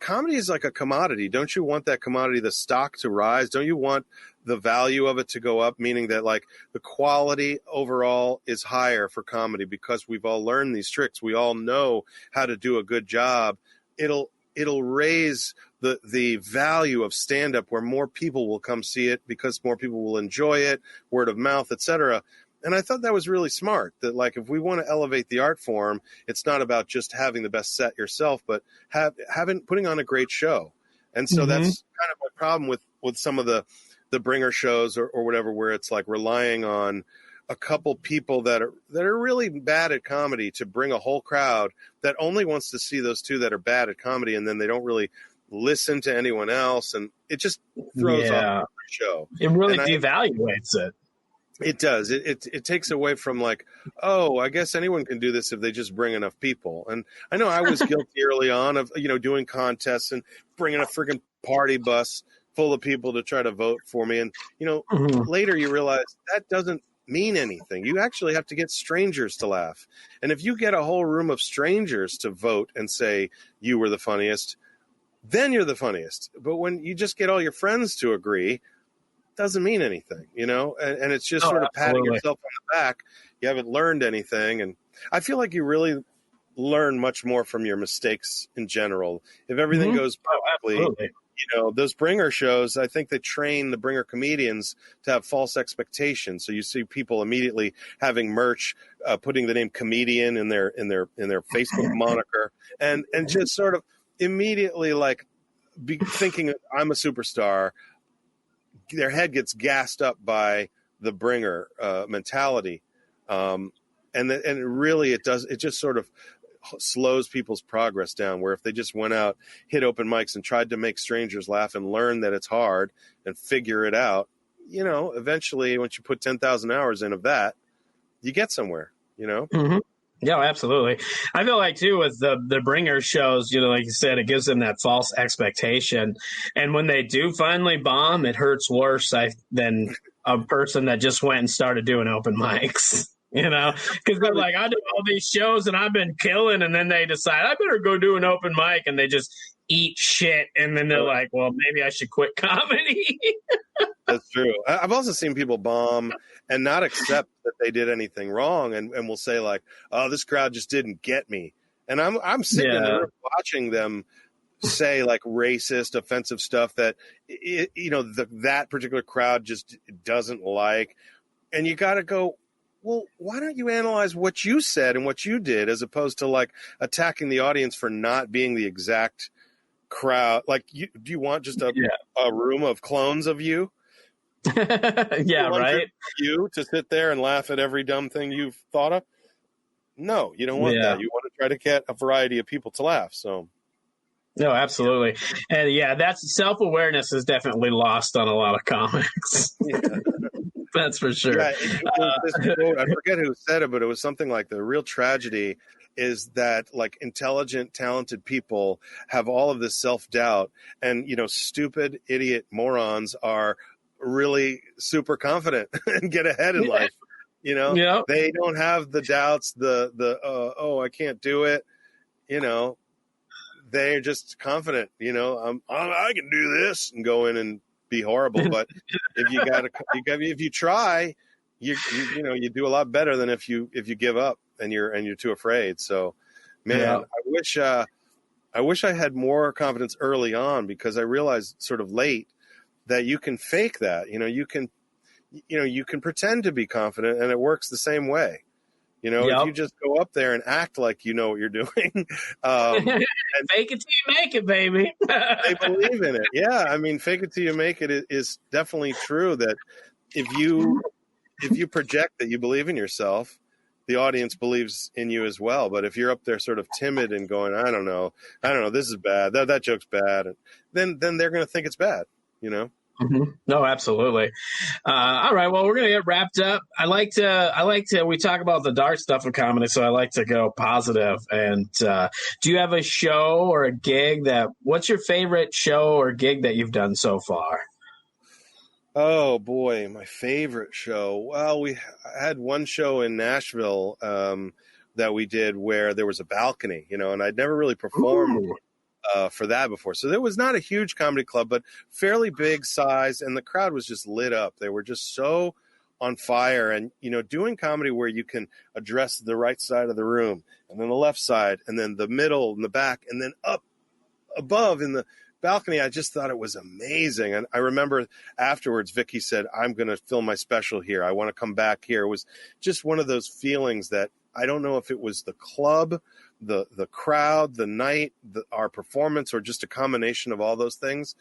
comedy is like a commodity. Don't you want that commodity, the stock, to rise? Don't you want the value of it to go up? Meaning that like the quality overall is higher for comedy because we've all learned these tricks. We all know how to do a good job. It'll raise the value of stand-up where more people will come see it because more people will enjoy it, word of mouth, etc. And I thought that was really smart, that like if we want to elevate the art form, it's not about just having the best set yourself, but putting on a great show. And so that's kind of my problem with some of the the bringer shows or whatever, where it's like relying on a couple people that are really bad at comedy to bring a whole crowd that only wants to see those two that are bad at comedy, and then they don't really listen to anyone else, and it just throws off the show. It really devaluates it. It does. It takes away from like, oh, I guess anyone can do this if they just bring enough people. And I know I was guilty early on of, doing contests and bringing a freaking party bus full of people to try to vote for me. And, later you realize that doesn't mean anything. You actually have to get strangers to laugh. And if you get a whole room of strangers to vote and say you were the funniest, then you're the funniest. But when you just get all your friends to agree, doesn't mean anything, and it's just sort of patting yourself on the back. You haven't learned anything. And I feel like you really learn much more from your mistakes in general. If everything goes perfectly, those bringer shows, I think they train the bringer comedians to have false expectations. So you see people immediately having merch, putting the name comedian in their Facebook moniker, and just sort of immediately like thinking I'm a superstar. Their head gets gassed up by the bringer mentality, and really it just sort of slows people's progress down. Where if they just went out, hit open mics, and tried to make strangers laugh and learn that it's hard and figure it out, eventually once you put 10,000 hours in of that, you get somewhere. Mm-hmm. Yeah, absolutely. I feel like, too, with the bringer shows, like you said, it gives them that false expectation. And when they do finally bomb, it hurts worse than a person that just went and started doing open mics, because they're like, I do all these shows and I've been killing. And then they decide I better go do an open mic, and they just eat shit. And then they're like, well, maybe I should quit comedy. That's true. I've also seen people bomb and not accept that they did anything wrong, and will say like, "Oh, this crowd just didn't get me." And I'm sitting in the room watching them say like racist, offensive stuff that that particular crowd just doesn't like, and you got to go, well, why don't you analyze what you said and what you did, as opposed to like attacking the audience for not being the exact crowd? Like, do you want just a room of clones of you? Yeah, right. You to sit there and laugh at every dumb thing you've thought of? No, you don't want that. You want to try to get a variety of people to laugh. So, no, absolutely, and that's self-awareness is definitely lost on a lot of comics. That's for sure. Yeah, this quote, I forget who said it, but it was something like, the real tragedy is that like intelligent, talented people have all of this self-doubt, and stupid, idiot morons are really super confident and get ahead in life. They don't have the doubts, I can't do it. They're just confident. I can do this, and go in and be horrible. But if you try, you do a lot better than if you give up and you're too afraid. So, man, I wish I had more confidence early on, because I realized sort of late that you can fake that. You can pretend to be confident, and it works the same way. If you just go up there and act like you know what you're doing, and fake it till you make it, baby. They believe in it. Yeah, I mean, fake it till you make it is definitely true. That if you project that you believe in yourself, the audience believes in you as well. But if you're up there sort of timid and going, I don't know, this is bad, that joke's bad, then they're going to think it's bad. Mm-hmm. No, absolutely. All right. Well, we're going to get wrapped up. I like to, we talk about the dark stuff of comedy, so I like to go positive. And do you have a show or a gig what's your favorite show or gig that you've done so far? Oh boy, my favorite show. Well, we had one show in Nashville that we did where there was a balcony, and I'd never really performed for that before. So there was not a huge comedy club, but fairly big size, and the crowd was just lit up. They were just so on fire. And, doing comedy where you can address the right side of the room, and then the left side, and then the middle and the back, and then up above in the balcony, I just thought it was amazing. And I remember afterwards, Vicky said, I'm going to film my special here. I want to come back here. It was just one of those feelings that I don't know if it was the club, the crowd, the night, our performance, or just a combination of all those things.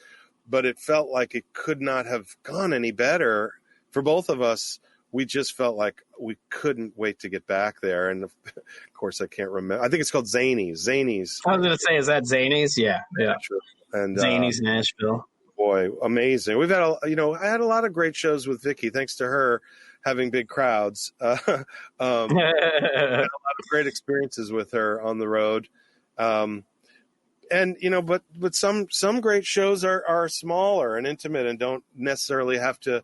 but it felt like it could not have gone any better for both of us. We just felt like we couldn't wait to get back there. And of course, I can't remember. I think it's called Zanies. I was going to say, is that Zanies? Yeah. And Zanies, Nashville. Boy, amazing. We've had, I had a lot of great shows with Vicky, thanks to her having big crowds. I had a lot of great experiences with her on the road. And, but some great shows are smaller and intimate and don't necessarily have to,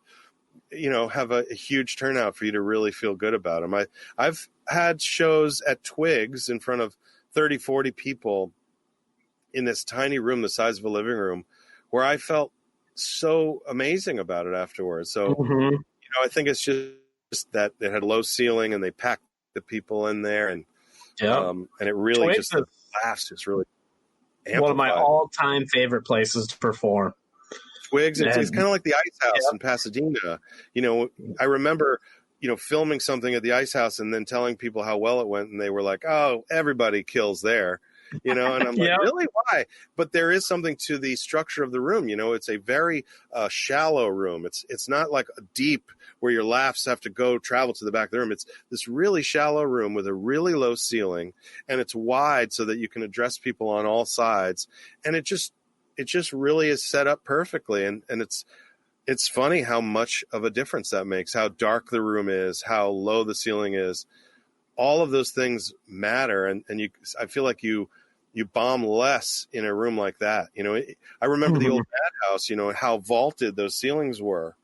have a huge turnout for you to really feel good about them. I've had shows at Twigs in front of 30, 40 people in this tiny room, the size of a living room, where I felt so amazing about it afterwards. So, I think it's just that it had low ceiling and they packed the people in there and it really Twigs the laughs just really amplified. One of my all-time favorite places to perform. Twigs, it's kind of like the Ice House in Pasadena. I remember, filming something at the Ice House and then telling people how well it went, and they were like, "Oh, everybody kills there," and I'm like, "Really? Why?" But there is something to the structure of the room. It's a very shallow room. It's not like deep where your laughs have to travel to the back of the room. It's this really shallow room with a really low ceiling, and it's wide so that you can address people on all sides, and it just really is set up perfectly. And it's funny how much of a difference that makes, how dark the room is, how low the ceiling is. All of those things matter. And I feel like you bomb less in a room like that. I remember the old Madhouse, how vaulted those ceilings were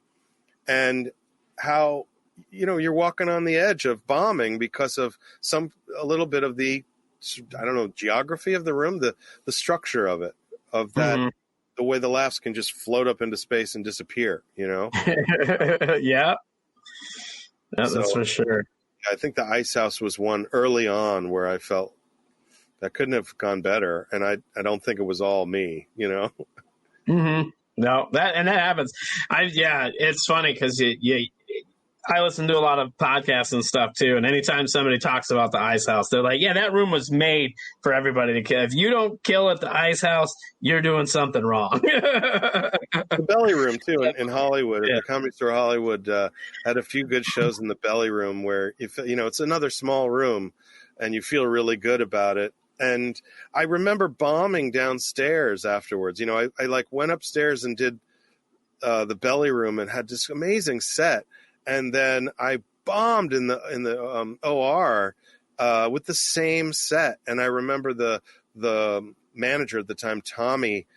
and how, you're walking on the edge of bombing because of a little bit of the, geography of the room, the structure of it. Of that, the way the laughs can just float up into space and disappear, Yeah, that's for sure. I think the Ice House was one early on where I felt that couldn't have gone better, and I don't think it was all me, No, that happens. It's funny because I listen to a lot of podcasts and stuff too, and anytime somebody talks about the Ice House, they're like, "Yeah, that room was made for everybody to kill. If you don't kill at the Ice House, you're doing something wrong." The Belly Room too in Hollywood, at the Comedy Store Hollywood, had a few good shows in the Belly Room where it's another small room, and you feel really good about it. And I remember bombing downstairs afterwards. I went upstairs and did the Belly Room and had this amazing set. And then I bombed in the OR with the same set. And I remember the manager at the time, Tommy,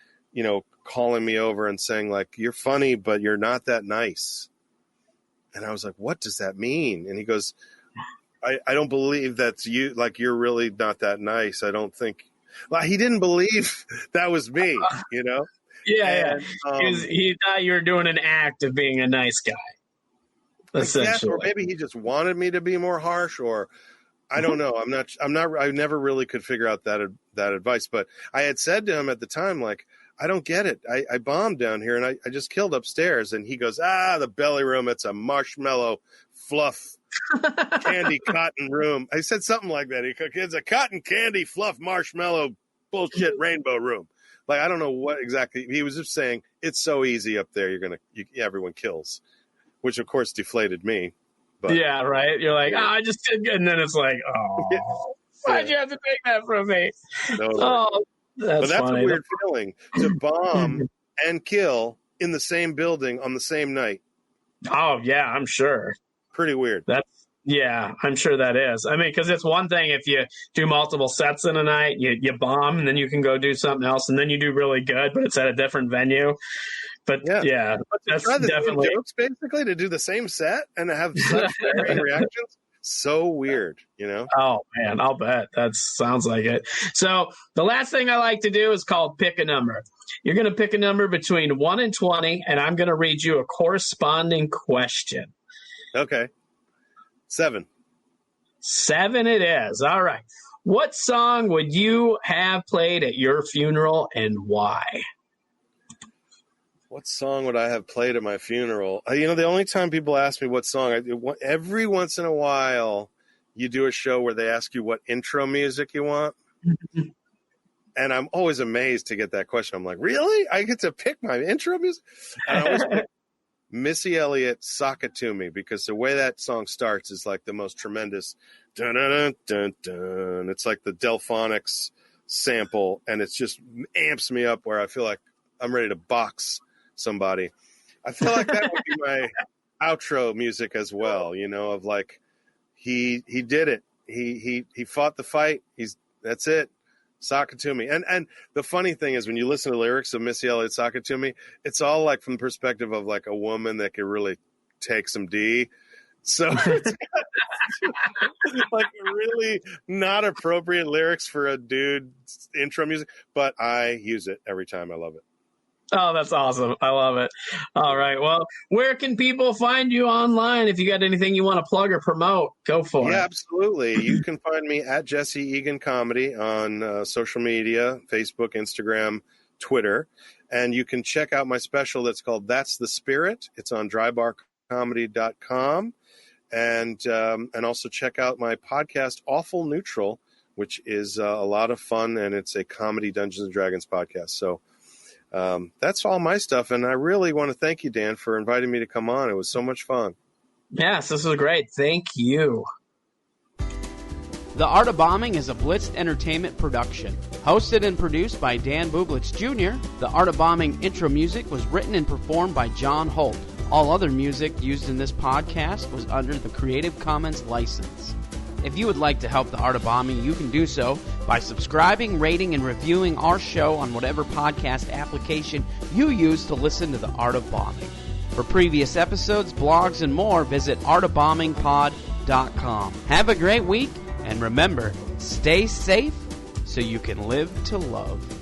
calling me over and saying, like, "You're funny, but you're not that nice." And I was like, "What does that mean?" And he goes, I don't believe that's you. Like, you're really not that nice. I don't think. Well, he didn't believe that was me, Yeah. He thought you were doing an act of being a nice guy. Yes, or maybe he just wanted me to be more harsh, or I don't know. I never really could figure out that advice. But I had said to him at the time, like, I don't get it. I bombed down here and I just killed upstairs. And he goes, the Belly Room. It's a marshmallow fluff candy cotton room. I said something like that. It's a cotton candy fluff marshmallow bullshit rainbow room. Like, I don't know what exactly. He was just saying, it's so easy up there. Everyone kills. Which, of course, deflated me. But yeah, right? You're like, I just did good. And then it's like, why'd you have to take that from me? No. That's funny. A weird feeling to bomb and kill in the same building on the same night. Oh, yeah, I'm sure. Pretty weird. I'm sure that is. I mean, because it's one thing if you do multiple sets in a night, you bomb, and then you can go do something else, and then you do really good, but it's at a different venue. But but that's try the definitely same jokes, basically, to do the same set and to have such varying reactions. So weird, Oh man, I'll bet. That sounds like it. So the last thing I like to do is called pick a number. You're going to pick a number between 1 and 20, and I'm going to read you a corresponding question. Okay. 7. 7 it is. All right. What song would you have played at your funeral and why? What song would I have played at my funeral? The only time people ask me what song, every once in a while, you do a show where they ask you what intro music you want. And I'm always amazed to get that question. I'm like, really? I get to pick my intro music? And I always pick Missy Elliott, Sock It To Me, because the way that song starts is like the most tremendous dun dun dun dun. It's like the Delphonics sample, and it just amps me up where I feel like I'm ready to box somebody. I feel like that would be my outro music as well, of like he did it. He fought the fight. That's it. Sock It To Me. And the funny thing is, when you listen to lyrics of Missy Elliott, Sock It To Me, it's all like from the perspective of like a woman that could really take some D. So it's like really not appropriate lyrics for a dude's intro music, but I use it every time. I love it. Oh, that's awesome. I love it. All right. Well, where can people find you online? If you got anything you want to plug or promote, go for it. Yeah, absolutely. You can find me at Jesse Egan Comedy on social media, Facebook, Instagram, Twitter. And you can check out my special that's called That's the Spirit. It's on drybarcomedy.com. And also check out my podcast, Awful Neutral, which is a lot of fun, and it's a comedy Dungeons and Dragons podcast. So that's all my stuff, and I really want to thank you, Dan, for inviting me to come on. It was so much fun. Yes, this was great. Thank you. The Art of Bombing is a Blitzed Entertainment production. Hosted and produced by Dan Bublitz Jr., The Art of Bombing intro music was written and performed by John Holt. All other music used in this podcast was under the Creative Commons license. If you would like to help The Art of Bombing, you can do so by subscribing, rating, and reviewing our show on whatever podcast application you use to listen to The Art of Bombing. For previous episodes, blogs, and more, visit artofbombingpod.com. Have a great week, and remember, stay safe so you can live to love.